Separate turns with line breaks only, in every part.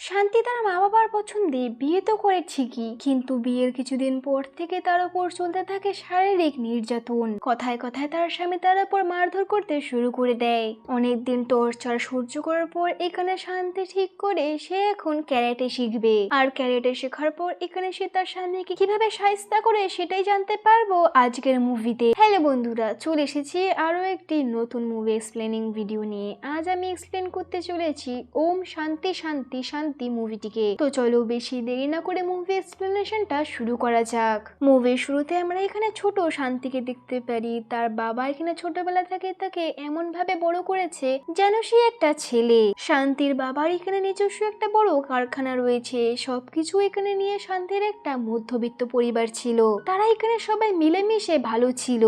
শান্তি তার মা বাবার পছন্দে বিয়ে তো করে ঠিকই, কিন্তু বিয়ের কিছুদিন পর থেকে তার উপর চলতে থাকে শারীরিক নির্যাতন। কথায় কথায় তার স্বামী তার উপর মারধর করতে শুরু করে দেয়। অনেকদিন টর্চার সহ্য করার পর এখানে শান্তি ঠিক করে সে এখন ক্যারেটে শিখবে, আর ক্যারেটে শেখার পর এখানে সে তার স্বামীকে কিভাবে শায়েস্তা করে সেটাই জানতে পারবো আজকের মুভিতে। হ্যালো বন্ধুরা, চলে এসেছি আরো একটি নতুন মুভি এক্সপ্লেনিং ভিডিও নিয়ে। আজ আমি এক্সপ্লেন করতে চলেছি ওম শান্তি শান্তি শান্তি মুভিটিকে। তো চলো বেশি দেরি না করে মুভি এক্সপ্লেনেশনটা শুরু করা যাক। মুভির শুরুতে আমরা এখানে ছোট শান্তিকে দেখতে পারি। তার বাবা এখানে ছোটবেলা থেকে তাকে এমন ভাবে বড় করেছে যেন সে একটা ছেলে। শান্তির বাবার এখানে নিজস্ব একটা বড় কারখানা রয়েছে। সবকিছু এখানে নিয়ে শান্তির একটা মধ্যবিত্ত পরিবার ছিল। তারা এখানে সবাই মিলেমিশে ভালো ছিল।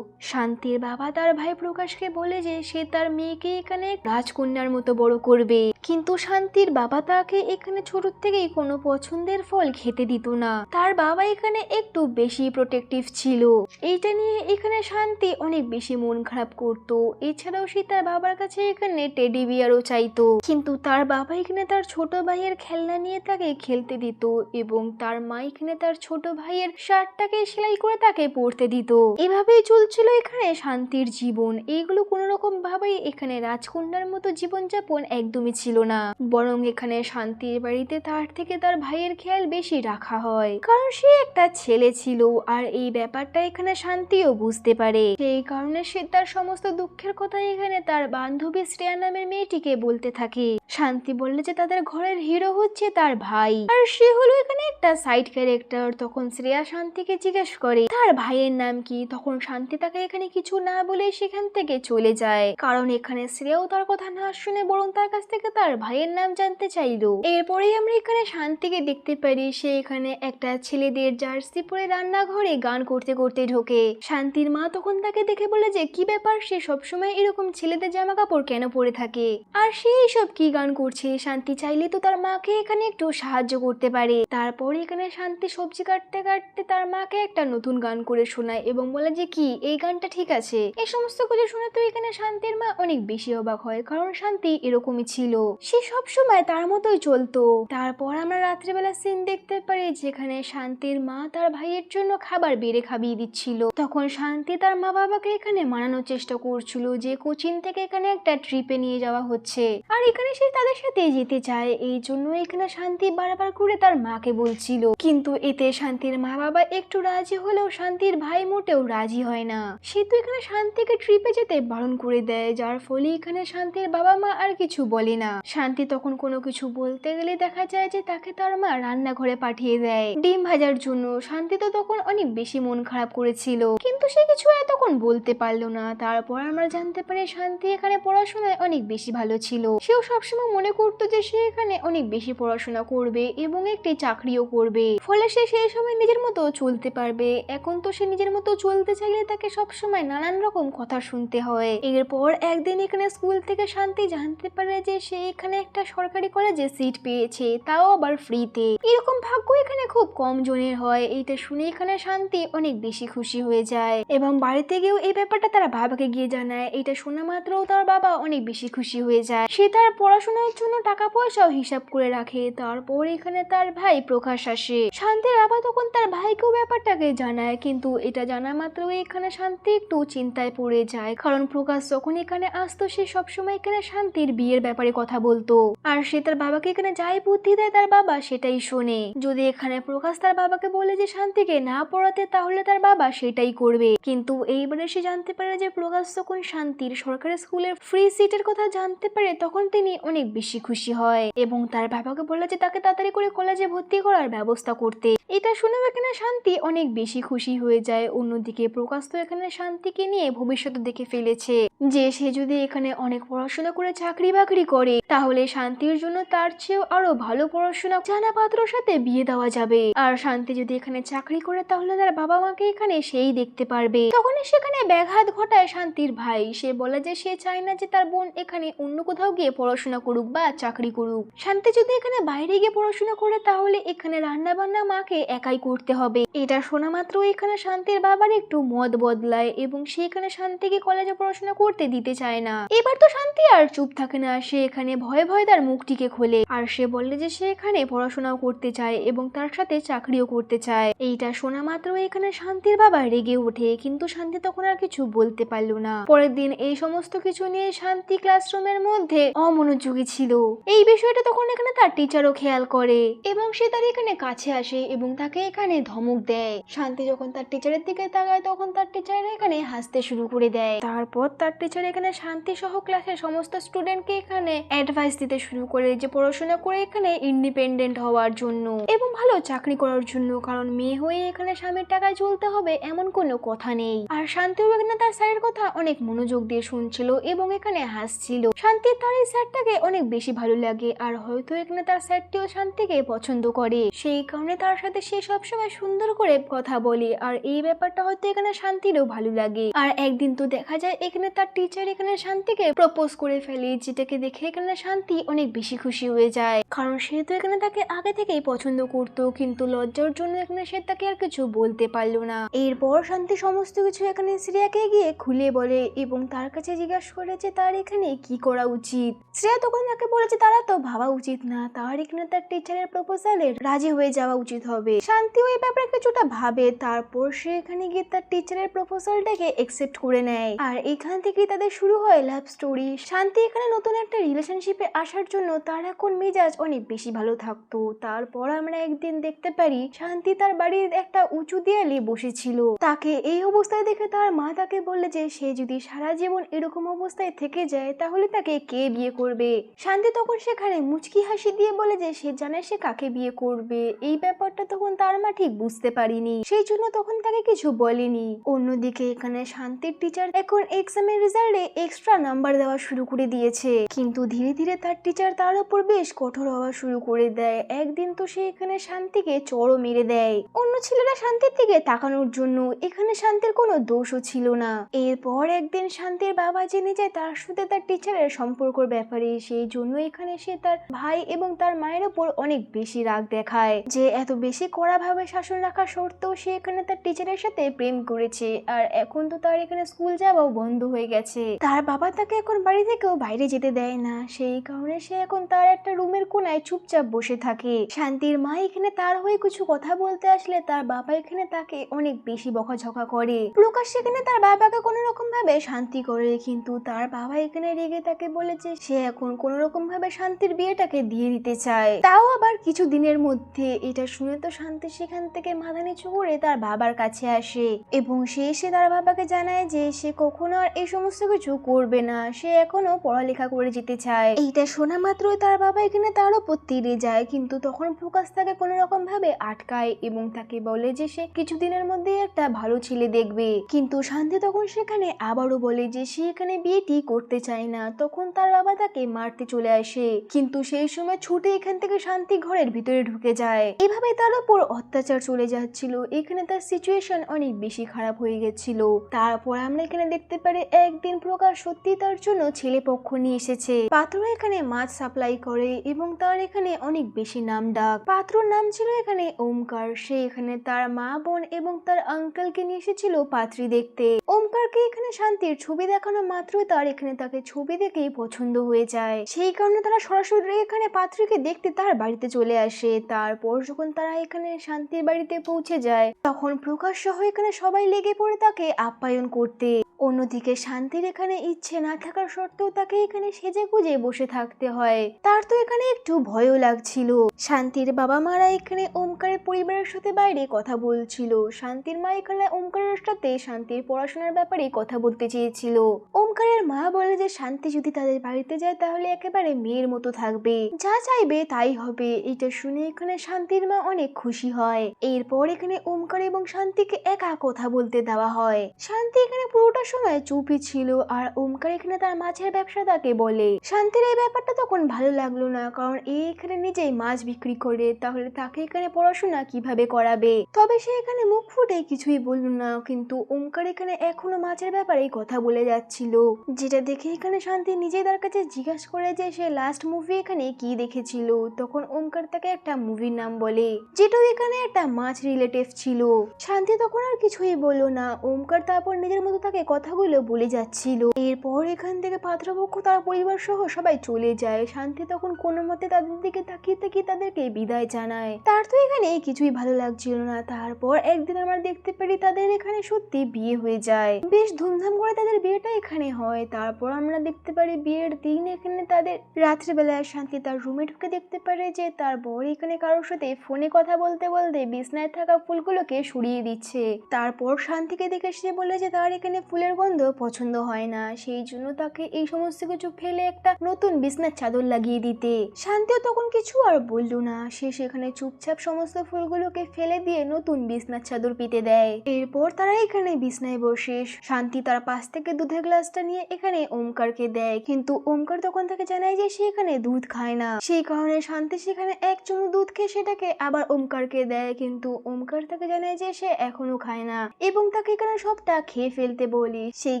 শান্তির বাবা তার ভাই প্রকাশকে বলে যে সে তার মেয়েকে এখানে রাজকন্যার মতো বড় করবে, কিন্তু শান্তির বাবা তাকে এখানে ছোট থেকেই কোনো পছন্দের ফল খেতে দিত না। তার বাবা এখানে একটু বেশি প্রোটেক্টিভ ছিল। এইটা নিয়ে এখানে শান্তি অনেক বেশি মন খারাপ করত। এছাড়াও সে তার বাবার কাছে এখানে টেডি বিয়ারও চাইতো, কিন্তু তার বাবা এখানে তার ছোট ভাইয়ের খেলনা নিয়ে তাকে খেলতে দিত এবং তার মা এখানে তার ছোট ভাইয়ের শার্টটাকে সেলাই করে তাকে পরতে দিত। এভাবেই চলছিল এখানে শান্তির জীবন। এইগুলো কোনো রকম ভাবেই এখানে রাজকন্যার মতো জীবনযাপন একদমই ছিল না, বরং এখানে শান্তির বাড়িতে তার থেকে তার ভাইয়ের খেয়াল বেশি রাখা হয়, কারণ সে একটা ছেলে ছিল। আর এই ব্যাপারটা এখানে শান্তিও বুঝতে পারে। সেই কারণে সে তার সমস্ত দুঃখের কথা এখানে তার বান্ধবী শ্রেয়া নামের মেয়েটিকে বলতে থাকে। শান্তি বললে যে তাদের ঘরের হিরো হচ্ছে তার ভাই, আর সে হলো এখানে একটা সাইড ক্যারেক্টার। তখন শ্রেয়া শান্তিকে জিজ্ঞেস করে তার ভাইয়ের নাম কি। তখন শান্তি তাকে এখানে কিছু না বলে সেখান থেকে চলে যায়, কারণ এখানে শ্রেয়াও তার কথা না শুনে বরং তার কাছ থেকে তার ভাইয়ের নাম জানতে চাইলো। এরপরেই আমরা এখানে শান্তিকে দেখতে পারি সে এখানে একটা ছেলেদের জার্সি পরে রান্নাঘরে গান করতে করতে ঢোকে। শান্তির মা তখন তাকে দেখে বলে যে কি ব্যাপার, সে সবসময় এরকম ছেলেদের জামা কাপড় কেন পরে থাকে, আর সে এইসব কি গান করছে। শান্তি চাইলে তো তার মাকে এখানে একটু সাহায্য করতে পারে। তারপরে এখানে শান্তি সবজি কাটতে কাটতে তার মাকে একটা নতুন গান করে শোনায় এবং বলে যে কি এই গানটা ঠিক আছে। এই সমস্ত কিছু শুনে তো এখানে শান্তির মা অনেক বেশি অবাক হয়, কারণ শান্তি এরকমই ছিল, সে সব সময় তার মতোই চলতো। তারপর আমরা রাত্রিবেলা সিন দেখতে পারি যেখানে শান্তির মা তার ভাইয়ের জন্য খাবার বেড়ে খাইয়ে দিচ্ছিল। তখন শান্তি তার মা বাবাকে এখানে মানানোর চেষ্টা করছিল যে কোচিন থেকে এখানে একটা ট্রিপে নিয়ে যাওয়া হচ্ছে, আর এখানে সে তাদের সাথে যেতে চায়। এই জন্য এখানে শান্তি বারবার করে তার মাকে বলছিল, কিন্তু এতে শান্তির মা বাবা একটু রাজি হলেও শান্তির ভাই মোটেও রাজি হয় না। সে তো এখানে শান্তিকে ট্রিপে যেতে বারণ করে দেয়, যার ফলে এখানে শান্তির বাবা মা আর কিছু বলে না। শান্তি তখন কোনো কিছু বলতে গেলে দেখা যায় যে তাকে তার মা রান্নাঘরে পাঠিয়ে দেয় ডিম ভাজার জন্য। শান্তি তো তখন অনেক বেশি মন খারাপ করেছিল, কিন্তু সে কিছু তখন বলতে পারলো না। তারপর আমরা জানতে পারি শান্তি এখানে পড়াশোনায় অনেক বেশি ভালো ছিল। সেও সবসময় মনে করতো যে সে এখানে অনেক বেশি পড়াশোনা করবে এবং একটি চাকরিও করবে, ফলে সে সেই সময় নিজের মতো চলতে পারবে। এখন তো সে নিজের মতো চলতে চাইলে তাকে সবসময় নানান রকম কথা শুনতে হয়। এরপর একদিন এখানে স্কুল থেকে শান্তি জানতে পারে যে সে এখানে একটা সরকারি কলেজে সিট পেয়েছে, তাও আবার ফ্রিতে। এরকম ভাগ্য এখানে খুব কম জনের হয়। এইটা শুনে এখানে শান্তি অনেক বেশি খুশি হয়ে যায় এবং বাড়িতে গিয়েও এই ব্যাপারটা তার বাবাকে গিয়ে জানায়। এটা শোনা মাত্র তার বাবা অনেক বেশি খুশি হয়ে যায়। সে তার পড়াশোনার জন্য টাকা পয়সাও হিসাব করে রাখে। তারপর এখানে তার ভাই প্রকাশ আসে। শান্তির বাবা তখন তার ভাইকেও ব্যাপারটাকে জানায়, কিন্তু এটা জানা মাত্র এখানে শান্তি একটু চিন্তায় পড়ে যায়, কারণ প্রকাশ যখন এখানে আসতো সে সবসময় এখানে শান্তির বিয়ের ব্যাপারে কথা বলতো, আর সে তার বাবাকে এখানে যাই বুদ্ধি দেয় তার বাবা সেটাই শোনে। যদি এখানে প্রকাশ তার বাবাকে বলে যে শান্তিকে না পড়াতে, তাহলে তার বাবা সেটাই করবে। কিন্তু এইবারে সে জানতে পারে যে প্রকাশ যখন শান্তির সরকারি স্কুলের ফ্রি সিটের কথা জানতে পারে তখন তিনি অনেক বেশি খুশি হয় এবং তার বাবাকে বলে যে তাকে তাড়াতাড়ি করে কলেজে ভর্তি করার ব্যবস্থা করতে। এটা শুনে এখানে শান্তি অনেক বেশি খুশি হয়ে যায়। অন্যদিকে প্রকাশ তো এখানে শান্তিকে নিয়ে ভবিষ্যৎ দেখে ফেলেছে যে সে যদি এখানে অনেক পড়াশোনা করে চাকরি বাকরি করে তাহলে শান্তির জন্য তার চেয়েও আরো ভালো পড়াশোনা জানা পাত্রর সাথে বিয়ে দেওয়া যাবে, আর শান্তি যদি এখানে চাকরি করে তাহলে তার বাবা মাকে এখানে সেই দেখতে পারবে। তখন সেখানে ব্যাঘাত ঘটায় শান্তির ভাই। সে বলে যে সে চায় না যে তার বোন এখানে অন্য কোথাও গিয়ে পড়াশোনা করুক বা চাকরি করুক। শান্তি যদি এখানে বাইরে গিয়ে পড়াশোনা করে তাহলে এখানে রান্না বান্না মাকে একাই করতে হবে। এটা শোনা মাত্র এখানে শান্তির বাবার একটু মত বদলায় এবং সে এখানে শান্তিকে কলেজে পড়াশোনা করতে দিতে চায় না। এবার তো শান্তি আর চুপ থাকে না, সে এখানে ভয়ে ভয়ে তার মুখটিকে খোলে আর সে বলে যে সে এখানে পড়াশোনাও করতে চায় এবং তার সাথে চাকরিও করতে চায়। এইটা শোনা মাত্র এখানে শান্তির বাবা রেগে ওঠে, কিন্তু শান্তি তখন আর কিছু বলতে পারলো না। পরের দিন এই সমস্ত কিছু নিয়ে শান্তি ক্লাসরুমের মধ্যে অমনোযোগী ছিল। এই বিষয়টা তখন এখানে তার টিচারও খেয়াল করে এবং সে তার এখানে কাছে আসে এবং তাকে এখানে ধমক দেয়। শান্তি যখন তার টিচারের দিকে তাকায় তখন তার টিচার এখানে হাসতে শুরু করে দেয়। তারপর তার টিচার এখানে শান্তি সহ ক্লাসের সমস্ত স্টুডেন্টকে এখানে অ্যাডভাইস দিতে শুরু করে যে পড়াশোনা করে এখানে ইন্ডিপেন্ডেন্ট হওয়ার জন্য এবং ভালো চাকরি করার জন্য, কারণ মেয়ে হয়ে এখানে স্বামীর টাকায় চলতে হবে এমন কোনো কথা নেই। আর শান্তিও এখানে তার স্যারের কথা অনেক মনোযোগ দিয়ে শুনছিল এবং এখানে হাসছিল। শান্তির তার এই স্যারটাকে অনেক বেশি ভালো লাগে আর হয়তো এখানে তার স্যারটিও শান্তিকে পছন্দ করে, সেই কারণে তার সাথে সে সবসময় সুন্দর করে কথা বলে আর এই ব্যাপারটা হয়তো এখানে শান্তিরও ভালো লাগে। আর একদিন তো দেখা যায় এখানে তার টিচার এখানে শান্তিকে প্রপোজ করে ফেলে, যেটাকে দেখে এখানে শান্তি অনেক বেশি খুশি হয়ে যায়, কারণ সে তো এখানে তাকে আগে থেকেই পছন্দ করতো, কিন্তু লজ্জার জন্য এখানে সে তাকে আর কিছু বলতে পারলো না। এরপর শান্তি সমস্ত কিছু এখানে শ্রেয়াকে গিয়ে খুলে বলে এবং তার কাছে জিজ্ঞাসা করে যে তার এখানে কি করা উচিত। শ্রেয়া তখন তাকে বলেছে তারা তো ভাবা উচিত না, তার এখানে তার টিচারের প্রপোজালে রাজি হয়ে যাওয়া উচিত হবে। শান্তিও এই ব্যাপারে কিছুটা ভাবে, তারপর সে এখানে গিয়ে তার টিচারের প্রপোজালটাকে একসেপ্ট করে নেয় আর এখান থেকেই তাদের শুরু হয় লাভ স্টোরি। শান্তি এখানে নতুন একটা রিলেশনশিপে আসার জন্য তার এখন মেজাজ অনেক বেশি ভালো থাকতো। তারপর আমরা একদিন দেখতে পারি শান্তি তার বাড়ির একটা উঁচু দেয়ালে বসেছিল। তাকে এই অবস্থায় দেখে তার মা তাকে বললে যে সে যদি সারা জীবন এরকম অবস্থায় থেকে যায় তাহলে তাকে কে বিয়ে করবে। শান্তি তখন সেখানে মুচকি হাসি দিয়ে বলে যে সে জানে সে কাকে বিয়ে করবে। এই ব্যাপারটা তখন তার মা ঠিক বুঝতে পারিনি, সেই জন্য তখন তাকে কিছু বলেনি। অন্যদিকে এখানে শান্তির টিচার এখন এক্সামের রেজাল্টে এক্সট্রা নাম্বার দেওয়া শুরু করে দিয়েছে, কিন্তু ধীরে ধীরে তার টিচার তার উপর বেশ কঠোর হওয়া শুরু করে দেয়। একদিন তো সে এখানে শান্তিকে চড়ও মেরে দেয় অন্য ছেলেরা শান্তির দিকে তাকানোর জন্য, এখানে শান্তির কোনো দোষও ছিল না। এরপর একদিন শান্তির বাবা জেনে যায় তার সাথে তার টিচারের সম্পর্কের ব্যাপারে, সেই জন্য এখানে সে তার ভাই এবং তার মায়ের উপর অনেক বেশি রাগ দেখায় যে এত বেশি কড়া ভাবে শাসন রাখা সত্ত্বেও সে এখানে তার টিচারের সাথে প্রেম করেছে আর এখন তো তার এখানে স্কুল যাওয়াও বন্ধ হয়ে গেছে। তার বাবা তাকে এখন বাড়ি থেকেও বাইরে যেতে দেয় না, সেই কারণে সে এখন তার একটা রুমের কোনায় চুপচাপ বসে থাকে। শান্তির মা এখানে তার হয়ে কিছু কথা বলতে আসলে তার বাবা এখানে তাকে অনেক বেশি বকাঝকা করে। প্রকাশ সেখানে তার বাবাকে কোনো রকম ভাবে শান্তি করে, কিন্তু তার বাবা এখানে রেগে তাকে বলেছে সে এখন কোনো রকম ভাবে শান্তির বিয়েটাকে দিয়ে দিতে চায়, তাও আবার কিছু দিনের মধ্যে। এটা শুনে তো শান্তি সেখান থেকে মাথা নিচু করে তার বাবার কাছে আসে এবং সে এসে তার বাবাকে জানায় যে সে কখনো আর এই সমস্ত কিছু করবে না, সে এখনো পড়ালেখা করে যেতে চায়। এইটা শোনা মাত্রই তার বাবা এখানে তার উপর তীরে যায়, কিন্তু তখন প্রকাশ তাকে কোনো রকম ভাবে আটকায় এবং তাকে বলে যে সে কিছুদিনের মধ্যে একটা ভালো ছেলে দেখবে। কিন্তু শান্তি তখন সেখানে আবারও বলে যে সে এখানে বিয়েটি করতে চায় না। তখন তার বাবা তাকে মারতে চলে আসে, কিন্তু সেই সময় ছুটে এখান থেকে শান্তি ঘরের ভিতরে ঢুকে যায়। এভাবে তার উপর অত্যাচার চলে যাচ্ছিল, এখানে তার সিচুয়েশন অনেক বেশি খারাপ হয়ে গেছিল। তারপর আমরা এখানে দেখতে পারি একদিন প্রকাশ সত্যি তার জন্য ছেলে পক্ষ নিয়ে এসেছে। পাত্র এখানে মাছ সাপ্লাই করে এবং তার এখানে অনেক বেশি নাম ডাক। পাত্রর নাম ছিল এখানে ওমকার। সে এখানে তার মা বোন এবং তার আঙ্কেলকে নিয়ে এসেছিল পাত্রী দেখতে। ওমকারকে এখানে শান্তির ছবি দেখানো মাত্রই তার এখানে তাকে ছবি দেখেই পছন্দ হয়ে যায়, সেই কারণে তারা সরাসরি এখানে পাত্রীকে দেখতে তার বাড়িতে চলে আসে। তারপর যখন তারা এখানে শান্তির বাড়িতে পৌঁছে যায় তখন প্রকাশ সহ এখানে সবাই লেগে পড়ে তাকে আপ্যায়ন করতে। অন্যদিকে শান্তির এখানে ইচ্ছে না থাকার সত্ত্বেও তাকে এখানে সেজে গুজে বসে থাকতে হয়। তার তো এখানে একটু ভয়ও লাগছিল। শান্তির বাবা মারা এখানে ওমকারের পরিবারের সাথে বাইরে কথা বলছিল। শান্তির মা এখানে ওমকারের সাথে শান্তির পড়াশোনার ব্যাপারে কথা বলতে চেয়েছিল। ওমকারের মা বলে যে শান্তি যদি তাদের বাড়িতে যায় তাহলে একেবারে মেয়ের মতো থাকবে, যা চাইবে তাই হবে। এটা শুনে এখানে শান্তির মা অনেক খুশি হয়। এরপর এখানে ওমকার এবং শান্তিকে একা কথা বলতে দেওয়া হয়। শান্তি এখানে পুরোটা সময় চুপই ছিল আর ওমকার এখানে তার মাছের ব্যবসা তাকে বলে। শান্তির এই ব্যাপারটা তখন ভালো লাগলো না, কারণ এখানে নিজেই মাছ বিক্রি করে, তাহলে তাকে এখানে পড়াশোনা কিভাবে করাবে। তবে সে এখানে মুখ ফুটে কিছুই বলল না, কিন্তু ওমকার এখানে এখনো মাছের ব্যাপারে কথা বলে যাচ্ছিল, যেটা দেখে এখানে শান্তি নিজেই তার কাছে জিজ্ঞাসা করে যে সে লাস্ট মুভি এখানে কি দেখেছিল। তখন ওমকার তাকে একটা মুভির নাম বলে, যেটা এখানে একটা মাছ রিলেটিভ ছিল। শান্তি তখন আর কিছুই বলল না। ওমকার তারপর নিজের মতো তাকে কথাগুলো বলে যাচ্ছিল। এরপর এখান থেকে পাত্রপক্ষ তার পরিবার সহ সবাই চলে যায়। শান্তি তখন কোনো মতে তাদের দিকে তাকিয়ে তাকিয়ে তাদেরকে বিদায় জানায়। তার তো এখানে কিছুই ভালো লাগছিল না। তারপর একদিন আমরা দেখতে পারি তাদের এখানে সত্যি বিয়ে হয়ে যায়। বেশ ধুমধাম করে তাদের বিয়েটা এখানে হয়। তারপর আমরা দেখতে পারি বিয়ের দিন এখানে তাদের রাত্রিবেলায় শান্তি তার রুমে ঢুকে দেখতে পারে যে তার বর এখানে কারোর সাথে ফোনে কথা বলতে বলতে বিছনায় থাকা ফুলগুলোকে সরিয়ে দিচ্ছে। তারপর শান্তিকে দেখে সে বলে যে তার এখানে ফুলের গন্ধ পছন্দ হয় না, সেই জন্য তাকে এই সমস্ত কিছু ফেলে একটা নতুন বিছনার চাদর লাগিয়ে দিতে। শান্তিও তখন কিছু আর বলল না, সে সেখানে চুপচাপ সমস্ত ফুলগুলোকে ফেলে দিয়ে নতুন বিছনার চাদর পেতে দেয়। এরপর তারা এখানে বিছনায় বসে শান্তি তার পাশ থেকে দুধের গ্লাসটা নিয়ে এখানে ওমকারকে দেয়, কিন্তু ওমকার তখন তাকে জানায় যে সে এখানে দুধ খায় না। সেই কারণে শান্তি সেখানে এক চুমুক দুধ খেয়ে সেটাকে আবার ওমকারকে দেয়, কিন্তু ওমকার তাকে জানায় যে সে এখনো খায় না এবং তাকে এখানে সবটা খেয়ে ফেলতে বলি। সেই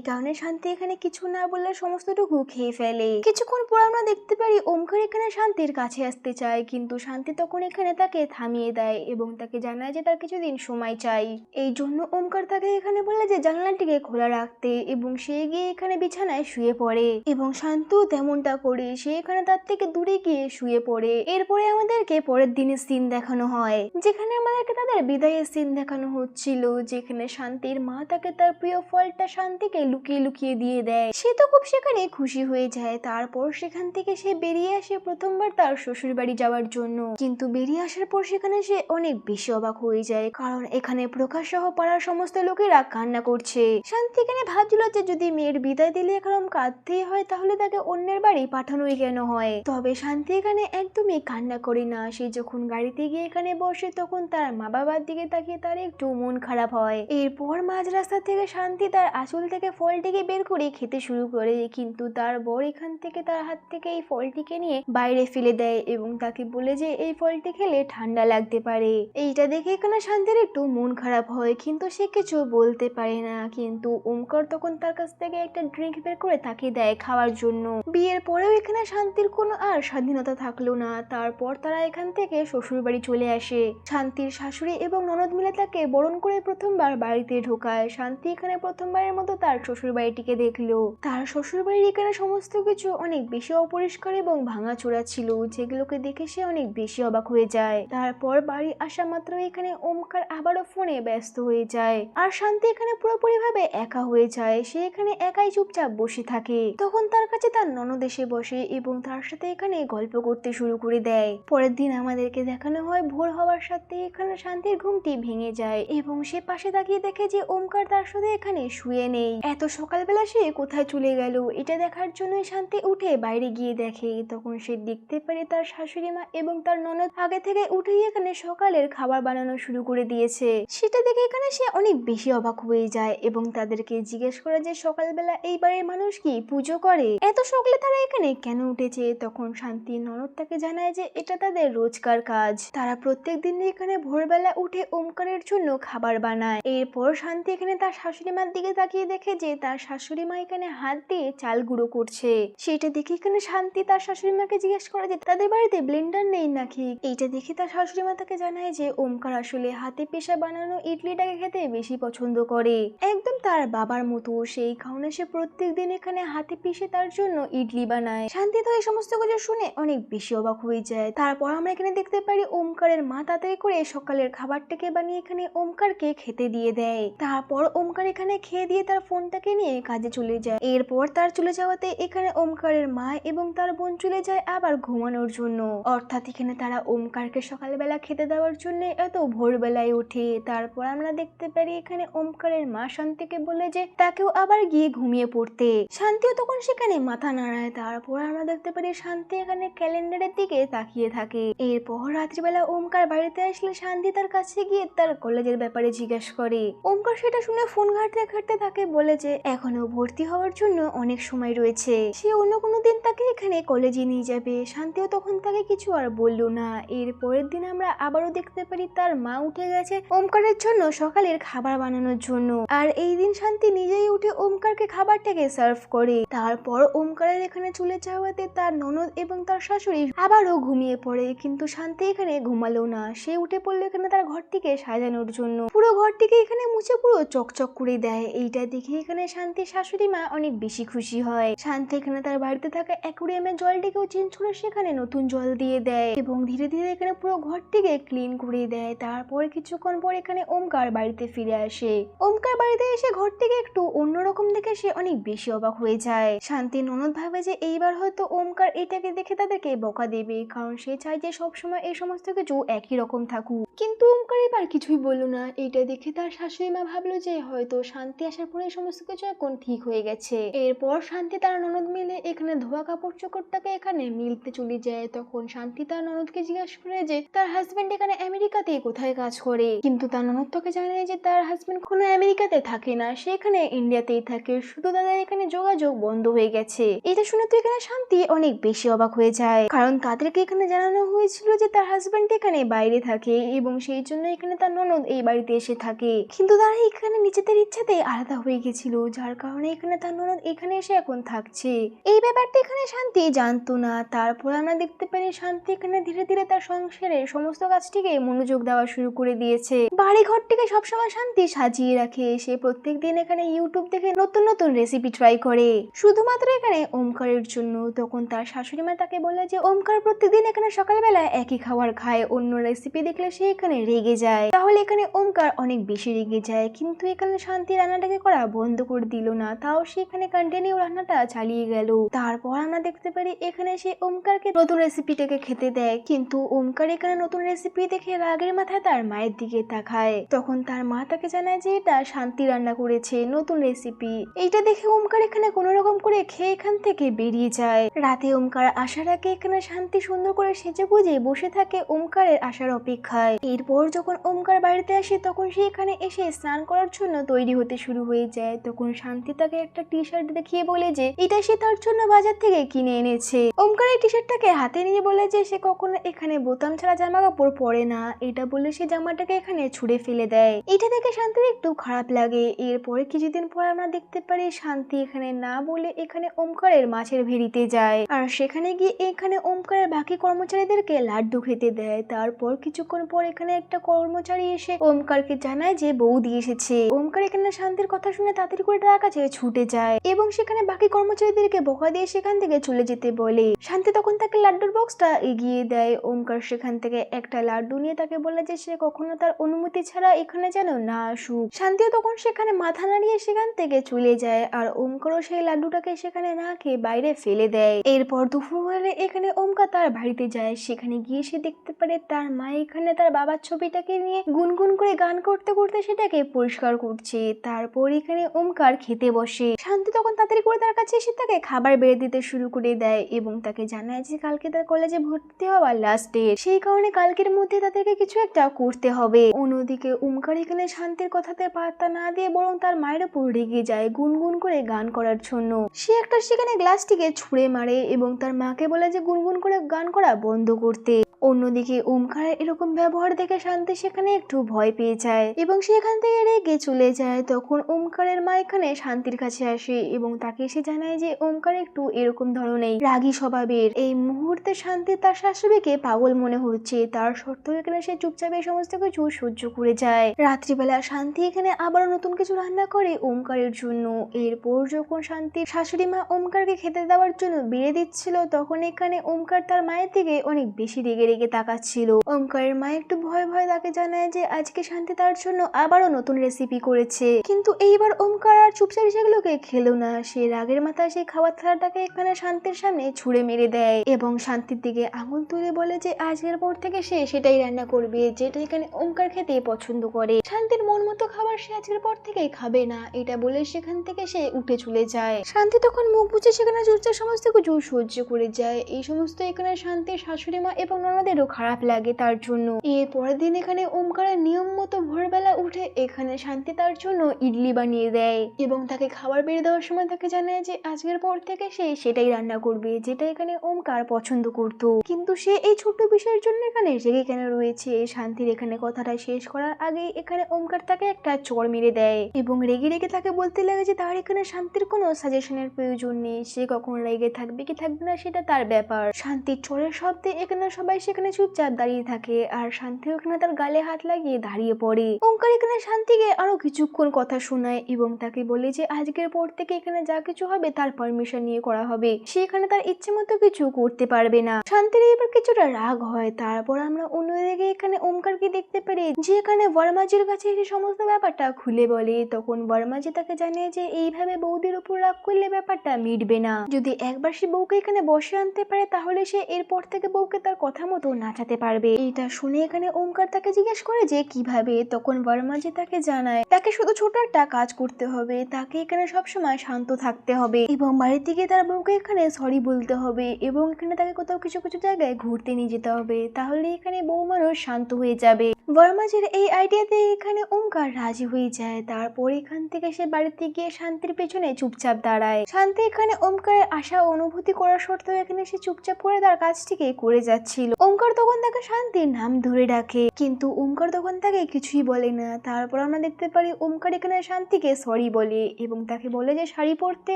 কারণে শান্তি এখানে কিছু না বললে সমস্তটুকু খেয়ে ফেলে। কিছুক্ষণ পর আমরা দেখতে পারি ওমকার এখানে শান্তির কাছে আসতে চায়, কিন্তু শান্তি তখন এখানে তাকে থামিয়ে দেয় এবং তাকে জানায় যে তার কিছুদিন সময় চাই। এই জন্য ওমকার তাকে এখানে বলে যে জানলাটিকে খোলা রাখতে, এবং সে গিয়ে এখানে বিছানায় শুয়ে পড়ে এবং শান্তিও তেমনটা করে সে এখানে তার থেকে দূরে গিয়ে শুয়ে পড়ে। এরপরে আমাদেরকে পরের দিনের সিন দেখানো হয়, যেখানে আমাদেরকে তাদের বিদায়ের সিন দেখানো হচ্ছিল, যেখানে শান্তির মা তাকে তার প্রিয় ফলটা শান্তিকে লুকিয়ে লুকিয়ে দিয়ে দেয়। সে তো খুব সেখানে খুশি হয়ে যায়। তারপর সেখান থেকে সে বেরিয়ে আসে প্রথমবার তার শ্বশুর বাড়ি যাওয়ার জন্য, কিন্তু বেরিয়ে আসার পর সেখানে সে অনেক বেশি অবাক হয়ে যায়, কারণ এখানে প্রকাশ সহ পাড়ার সমস্ত লোকেরা কান্না করছে। শান্তি এখানে ভাবছিল যে যদি মেয়ের বিদায় দিলে এরকম কাঁদতেই হয় তাহলে তাকে অন্যের বাড়ি পাঠানোই কেন হয়। তবে শান্তি এখানে একদমই কান্না করে না। সে যখন গাড়িতে গিয়ে এখানে বসে তখন তার মা বাবার দিকে তাকিয়ে তার একটু মন খারাপ হয়। এরপর মাঝ রাস্তা থেকে শান্তি তার আঁচল থেকে ফলটিকে বের করে খেতে শুরু করে, কিন্তু তার বর এখান থেকে তার হাত থেকে এই ফলটিকে নিয়ে বাইরে ফেলে দেয় এবং তাকে বলে যে এই ফলটি খেলে ঠান্ডা লাগতে পারে। এইটা দেখে এখানে শান্তির একটু মন খারাপ হয়, কিন্তু সে কিছু বলতে পারে না। কিন্তু ওমকার তখন তার কাছ থেকে একটা ড্রিঙ্ক বের করে তাকে দেয় খাওয়ার জন্য। বিয়ের পরেও এখানে শান্তির কোনো আর স্বাধীনতা থাকলো না। তারপর তারা এখান থেকে শ্বশুর বাড়ি চলে আসে। শান্তির শাশুড়ি এবং ননদ মিলে তাকে বরণ করে প্রথমবার বাড়িতে ঢোকায়। শান্তি এখানে প্রথমবারের মতো তার শ্বশুর বাড়িটিকে দেখলো। তার শ্বশুর বাড়ির এখানে সমস্ত কিছু অনেক বেশি অপরিষ্কার এবং ভাঙাচোরা ছিল, যেগুলোকে দেখে সে অনেক বেশি অবাক হয়ে যায়। তারপর বাড়ি আসা মাত্র এখানে ওমকার আবারও ফোনে ব্যস্ত হয়ে যায় আর শান্তি এখানে পুরোপুরি ভাবে একা হয়ে যায়। সে এখানে একাই চুপচাপ বসে থাকে। তখন তার কাছে তার ননদ এসে বসে এবং তার সাথে এখানে গল্প করতে শুরু করে দেয়। পরের দিন আমাদেরকে দেখানো হয় ভোর হওয়ার সাথে এখানে শান্তির ঘুমটি ভেঙে যায় এবং সে পাশে তাকিয়ে দেখে যে ওমকার তার সাথে এখানে শুয়ে নেই। এত সকালবেলা সে কোথায় চলে গেল এটা দেখার জন্য শান্তি উঠে বাইরে গিয়ে দেখে। তখন সে দেখতে পারে তার শাশুড়ি মা এবং তার ননদ আগে থেকে উঠেই এখানে সকালের খাবার বানানো শুরু করে দিয়েছে। সেটা দেখে এখানে সে অনেক বেশি অবাক হয়ে যায় এবং তাদেরকে জিজ্ঞেস করে যে সকালবেলা এই বাড়ির মানুষ কি পুজো করে, এত সকালে তারা এখানে কেন উঠেছে। তখন শান্তি ননদ তাকে জানায় যে এটা তাদের রোজকার কাজ, তারা প্রত্যেক দিন এখানে ভোরবেলা উঠে ওমকারের জন্য খাবার বানায়। এরপর শান্তি এখানে তার শাশুড়ি মার দিকে তাকিয়ে দেখে যে তার শাশুড়ি মা এখানে হাত দিয়ে চাল গুঁড়ো করছে। সেটা দেখে এখানে শান্তি তার শাশুড়ি মাকে জিজ্ঞেস করে যে তাদের বাড়িতে ব্লেন্ডার নেই নাকি। এইটা দেখে তার শাশুড়ি মা তাকে জানায় যে ওমকার আসলে হাতে পেশা বানানো ইডলিটাকে খেতে বেশি পছন্দ করে, একদম তার বাবার মতো। সেই কারণে সে প্রত্যেক দিন এখানে হাতে পিষে তার জন্য ইডলি বানায়। শান্তি তো এই সমস্ত কিছু শুনে অনেক বেশি অবাক হয়ে যায়। তারপর আমরা এখানে দেখতে পারি ওমকারের মা তাড়াতাড়ি করে সকালের খাবারটাকে বানিয়ে এখানে ওমকারকে খেতে দিয়ে দেয়। তারপর ওমকার এখানে খেয়ে দিয়ে তার ফোনটাকে নিয়ে কাজে চলে যায়। এরপর তার চলে যাওয়াতে এখানে ওমকারের মা এবং তার বোন চলে যায় আবার ঘুমানোর জন্য। অর্থাৎ এখানে তারা ওমকারকে সকালবেলা খেতে দেওয়ার জন্য এত ভোরবেলায় ওঠে। তারপর আমরা দেখতে পারি এখানে ওমকারের মা শান্তিকে বলে যে তাকেও আবার গিয়ে ঘুমিয়ে পড়তে। শান্তিও তখন সেখানে মাথা নাড়ায়। তারপর আমরা দেখতে পারি শান্তি এখানে ক্যালেন্ডারের দিকে তাকিয়ে থাকে। এরপর রাত্রিবেলা ওমকার বাড়িতে আসলে শান্তি তার কাছে গিয়ে তার কলেজের ব্যাপারে জিজ্ঞাসা করে। ওমকার সেটা শুনে ফোন ঘাঁটতে ঘাঁটতে থাকে তাকে বলে যে এখনো ভর্তি হওয়ার জন্য অনেক সময় রয়েছে, সে অন্য কোনো দিন তাকে এখানে কলেজে নিয়ে যাবে। শান্তিও তখন তাকে কিছু আর বললো না। এর পরের দিন আমরা আবারও দেখতে পারি তার মা উঠে গেছে ওমকারের জন্য সকালের খাবার বানানোর জন্য। আর এই দিন শান্তি নিজেই উঠে ওমকারকে খাবারটাকে সার্ভ করে। তারপর ওমকারের এখানে চলে যাওয়াতে তার ননদ এবং তার শাশুড়ি আবারও ঘুমিয়ে পড়ে, কিন্তু শান্তি এখানে ঘুমালো না। সে উঠে পড়লো এখানে তার ঘরটিকে সাজানোর জন্য। পুরো ঘরটিকে এখানে মুছে পুরো চকচক করে দেয়। এইটা দেখে এখানে শান্তির শাশুড়ি মা অনেক বেশি খুশি হয়। শান্তি এখানে তার বাড়িতে থাকা অ্যাকুরিয়ামের জলটিকেও চেঞ্জ করে সেখানে নতুন জল দিয়ে দেয় এবং ধীরে ধীরে এখানে পুরো ঘরটিকে ক্লিন করে দেয়। তারপর কিছুক্ষণ পর এখানে ওমকার বাড়িতে ফিরে আসে। ওমকার বাড়িতে এসে ঘরটিকে একটু অন্যরকম দেখে সে অনেক বেশি অবাক হয়ে যায়। শান্তির ননদ ভাবে যে এইবার হয়তো ওমকার এটাকে দেখে তাদেরকে বকা দেবে, কারণ সে চায় যে সবসময় এই সমস্ত কিছু একই রকম থাকুক। কিন্তু ওমকার এবার কিছুই বললো না। এটা দেখে তার শাশুড়ি মা ভাবলো যে হয়তো শান্তি আসার পরে এই সমস্ত কিছু এখন ঠিক হয়ে গেছে। এরপর শান্তি তার ননদ মিলে এখানে ধোয়া কাপড় চোপড়টাকে এখানে মিলতে চলে যায়। তখন শান্তি তার ননদকে জিজ্ঞাসা করে যে তার হাজবেন্ড এখানে আমেরিকাতে কোথায় কাজ করে, কিন্তু তার ননদ তোকে জানায় যে তার হাজবেন্ড কোনো আমেরিকাতে থাকে না, সে এখানে ইন্ডিয়াতেই থাকে, শুধু তাদের এখানে যোগাযোগ বন্ধ হয়ে গেছে। এটা শুনে তো এখানে শান্তি অনেক বেশি অবাক হয়ে যায়, কারণ তাদেরকে এখানে জানানো হয়েছিল যে তার হাজবেন্ড এখানে বাইরে থাকে এবং সেই জন্য এখানে তার ননদ এই বাড়িতে এসে থাকে, কিন্তু তারা এখানে নিজেদের ইচ্ছাতে আলাদা হয়ে গেছিল, যার কারণে এখানে তার ননদ এখানে এসে এখন থাকছে। এই ব্যাপারটা এখানে শান্তি জানতো না। তারপর আমরা দেখতে পারি শান্তি এখানে ধীরে ধীরে তার সংসারের সমস্ত কাজটিকে মনোযোগ দেওয়া শুরু করে দিয়েছে। বাড়ি ঘরটিকে সবসময় শান্তি সাজিয়ে রাখে। সে প্রত্যেকদিন এখানে ইউটিউব দেখে নতুন নতুন রেসিপি ট্রাই করে শুধুমাত্র এখানে ওমকারের জন্য। তখন তার শাশুড়ি মা তাকে বলে যে ওমকার প্রত্যেকদিন এখানে সকালবেলা একই খাবার খায়, অন্য রেসিপি দেখলে সে এখানে রেগে যায়। তাহলে এখানে ওমকার অনেক বেশি রেগে যায়, কিন্তু এখানে শান্তি রান্নাটাকে করা বন্ধ করে দিল না, তাও সে এখানে কন্টিনিউ রান্নাটা চালিয়ে গেল। তারপর আমরা দেখতে পারি এখানে সে ওমকারকে নতুন রেসিপিটাকে খেতে দেয়, কিন্তু ওমকার এখানে নতুন রেসিপি দেখে রাগের মাথায় তার মায়ের দিকে তাকায়। তখন তার মা তাকে জানায় যে এটা শান্তি রান্না করেছে নতুন রেসিপি। এইটা দেখে ওমকার এখানে কোনো রকম করে খেয়ে এখান থেকে বেরিয়ে যায়। রাতে ওমকার আসার আগে এখানে শান্তি সুন্দর করে সেজে গুজে বসে থাকে ওমকারের আসার অপেক্ষায়। এরপর যখন ওমকার বাড়িতে আসে তখন সে এখানে এসে স্নান করার জন্য তৈরি হতে শুরু হয়ে যায়। তখন শান্তি তাকে একটা টি শার্ট দেখিয়ে বলে যে এটা সে তার জন্য বাজার থেকে কিনে এনেছে। ওমকার এই টি শার্টটাকে হাতে নিয়ে বলে যে সে কখনো এখানে বোতাম ছাড়া জামা কাপড় পরে না। এটা বলে সে জামাটাকে এখানে ছুঁড়ে ফেলে দেয়। এটা দেখে শান্তির একটু খারাপ লাগে। এরপরে কিছুদিন পর আমরা দেখতে পারি শান্তি এখানে না বলে এখানে ওমকারের মাছের ভেড়িতে যায়, আর সেখানে গিয়ে এখানে ওমকারের বাকি কর্মচারীদেরকে লাড্ডু খেতে দেয়। তারপর কিছুক্ষণ পর এখানে একটা কর্মচারী এসে ওমকারকে জানায় যে বৌদি এসেছে। ওমকার এখানে শান্তির কথা শুনে তাড়াতাড়ি করে তার কাছে ছুটে যায় এবং সেখানে বাকি কর্মচারীদেরকে বকা দিয়ে সেখান থেকে চলে যেতে বলে। শান্তি তখন তাকে লাড্ডুর বক্সটা এগিয়ে দেয়। ওমকার সেখান থেকে একটা লাড্ডু নিয়ে তাকে বলে যে সে কখনো তার অনুমতি ছাড়া এখানে যেন না আসুক। শান্তিও তখন সেখানে মাথা নাড়িয়ে সেখান থেকে চলে যায়, আর ওমকারও সেই লাড্ডুটাকে সেখানে না খেয়ে বাইরে ফেলে দেয়। এরপর দুপুরবেলা এখানে ওমকার তার বাড়িতে যায়। সেখানে গিয়ে সে দেখতে পারে তার মা এখানে তার বাবার ছবিটাকে নিয়ে গুনগুন করে গান করতে করতে সেটাকে পরিষ্কার করছে। তারপর এখানে ওমকার খেতে বসে। শান্তি তখন তাড়াতাড়ি করে তার কাছে এসে তাকে খাবার বেড়ে দিতে শুরু করে দেয় এবং তাকে জানায় যে কালকে তার কলেজে ভর্তি হওয়ার লাস্ট ডেট, সেই কারণে কালকের মধ্যে তাদেরকে কিছু একটা করতে হবে। অন্যদিকে ওমকার এখানে শান্তির কথাতে পাত্তা না দিয়ে বরং তার মায়ের উপর রেগে যায় গুনগুন করে গান করার জন্য। সে একটা সেখানে গ্লাসটিকে ছুঁড়ে মারে এবং তার মাকে বলে যে গুনগুন করে গান করা বন্ধ করতে। অন্যদিকে ওমকারের এরকম ব্যবহার দেখে শান্তি সেখানে একটু ভয় পেয়ে যায় এবং সেখান থেকে রেগে চলে যায়। তখন ওমকারের মা এখানে শান্তির কাছে আসে এবং তাকে এসে জানায় যে ওমকার একটু এরকম ধরনের রাগী স্বভাবের। এই মুহূর্তে শান্তি তার শাশুড়িকে পাগল মনে হচ্ছে, তার সত্ত্বেও এখানে সে চুপচাপ এই সমস্ত কিছু সহ্য করে যায়। রাত্রিবেলা শান্তি এখানে আবারও নতুন কিছু রান্না করে ওমকারের জন্য। এরপর যখন শান্তির শাশুড়ি মা ওমকারকে খেতে দেওয়ার জন্য বেড়ে দিচ্ছিল তখন এখানে ওমকার তার মায়ের দিকে অনেক বেশি রেগে রেগে তাকাচ্ছিল। ওমকারের মা একটু ভয় ভয় তাকে জানায় যে আজকে শান্তি তার জন্য আবারও নতুন রেসিপি করেছে, কিন্তু এইবার ওমকার আর চুপচাপ সেগুলোকে খেলো না। সে রাগের মাথায় সেই খাবার থালাটাকে এখানে শান্তির সামনে ছুঁড়ে মেরে দেয় এবং শান্তির দিকে আঙুল তুলে বলে যে আজকের পর থেকে সে সেটাই রান্না করবে যেটা এখানে ওমকার খেতে পছন্দ করে। শান্তির মন মতো খাবার সে আজকের পর থেকেই খাবে না, এটা বলে সেখান থেকে সে উঠে চলে যায়। শান্তি তখন মুখ বুঝে সেখানে চুপচাপ সমস্ত কিছু সহ্য করে যায়। এই সমস্ত এখানে শান্তির শাশুড়ি মা এবং ননদ আমাদেরও খারাপ লাগে তার জন্য। এর পরের দিন এখানে ওমকারের নিয়ম মতো ভোরবেলা উঠে এখানে শান্তি তার জন্য ইডলি বানিয়ে দেয় এবং তাকে খাবার বেড়ে দেওয়ার সময় তাকে জানায় যে আজকের পর থেকে সে সেটাই রান্না করবে যেটা এখানে ওমকার পছন্দ করতো। কিন্তু সে এই ছোট্ট বিষয়ের জন্য এখানে রেগে কেন রয়েছে? শান্তির এখানে কথাটা শেষ করার আগেই এখানে ওমকার তাকে একটা চড় মেরে দেয় এবং রেগে রেগে তাকে বলতে লাগে যে তার এখানে শান্তির কোনো সাজেশনের প্রয়োজন নেই, সে কখন রেগে থাকবে কি থাকবে না সেটা তার ব্যাপার। শান্তির চড়ের শব্দে এখানে সবাই সেখানে চুপচাপ দাঁড়িয়ে থাকে আর শান্তি ওখানে তার গালে হাত লাগিয়ে দাঁড়িয়ে পড়ে। ওমকার এখানে শান্তিকে আরো কিছুক্ষণ কথা শোনায় এবং তাকে বলে যে আজকের পর থেকে এখানে যা কিছু হবে তার পারমিশন নিয়ে করা হবে, সে এখানে তার ইচ্ছে মতো কিছু করতে পারবে না। শান্তির এবার কিছুটা রাগ হয়। তারপর আমরা অন্যদিকে এখানে ওমকারকে দেখতে পারি যে এখানে বর্মাজির কাছে এসে সমস্ত ব্যাপারটা খুলে বলে। তখন বর্মাজি তাকে জানিয়ে যে এইভাবে বৌদির উপর রাগ করলে ব্যাপারটা মিটবে না, যদি একবার সে বউকে এখানে বসে আনতে পারে তাহলে সে এরপর থেকে বউকে তার কথা মতো নাচাতে পারবে। এটা শুনে এখানে ওমকার তাকে জিজ্ঞেস করে যে কিভাবে। তখন বর্মাজি তাকে জানায় তাকে শুধু ছোট একটা কাজ করতে হবে, তাকে এখানে সবসময় শান্ত থাকতে হবে এবং বাড়িতে গিয়ে তার বউকে এখানে সরি বলতে হবে এবং এখানে তাকে কোথাও কিছু কিছু জায়গায় ঘুরতে নিয়ে যেতে হবে, তাহলে এখানে বউ মানুষ শান্ত হয়ে যাবে। বর্মাজির এই আইডিয়াতে এখানে ওমকার রাজি হয়ে যায়। তারপর এখান থেকে সে বাড়িতে গিয়ে শান্তির পেছনে চুপচাপ দাঁড়ায়। শান্তি এখানে ওমকারের আশা অনুভূতি করার সত্ত্বেও এখানে সে চুপচাপ করে তার কাজটিকে করে যাচ্ছিল। ওমকার তখন তাকে শান্তির নাম ধরে ডাকে কিন্তু ওমকার তখন তাকে কিছুই বলে না। তারপর আমরা দেখতে পারি ওমকার এখানে শান্তিকে সরি বলে এবং তাকে বলে যে শাড়ি পরতে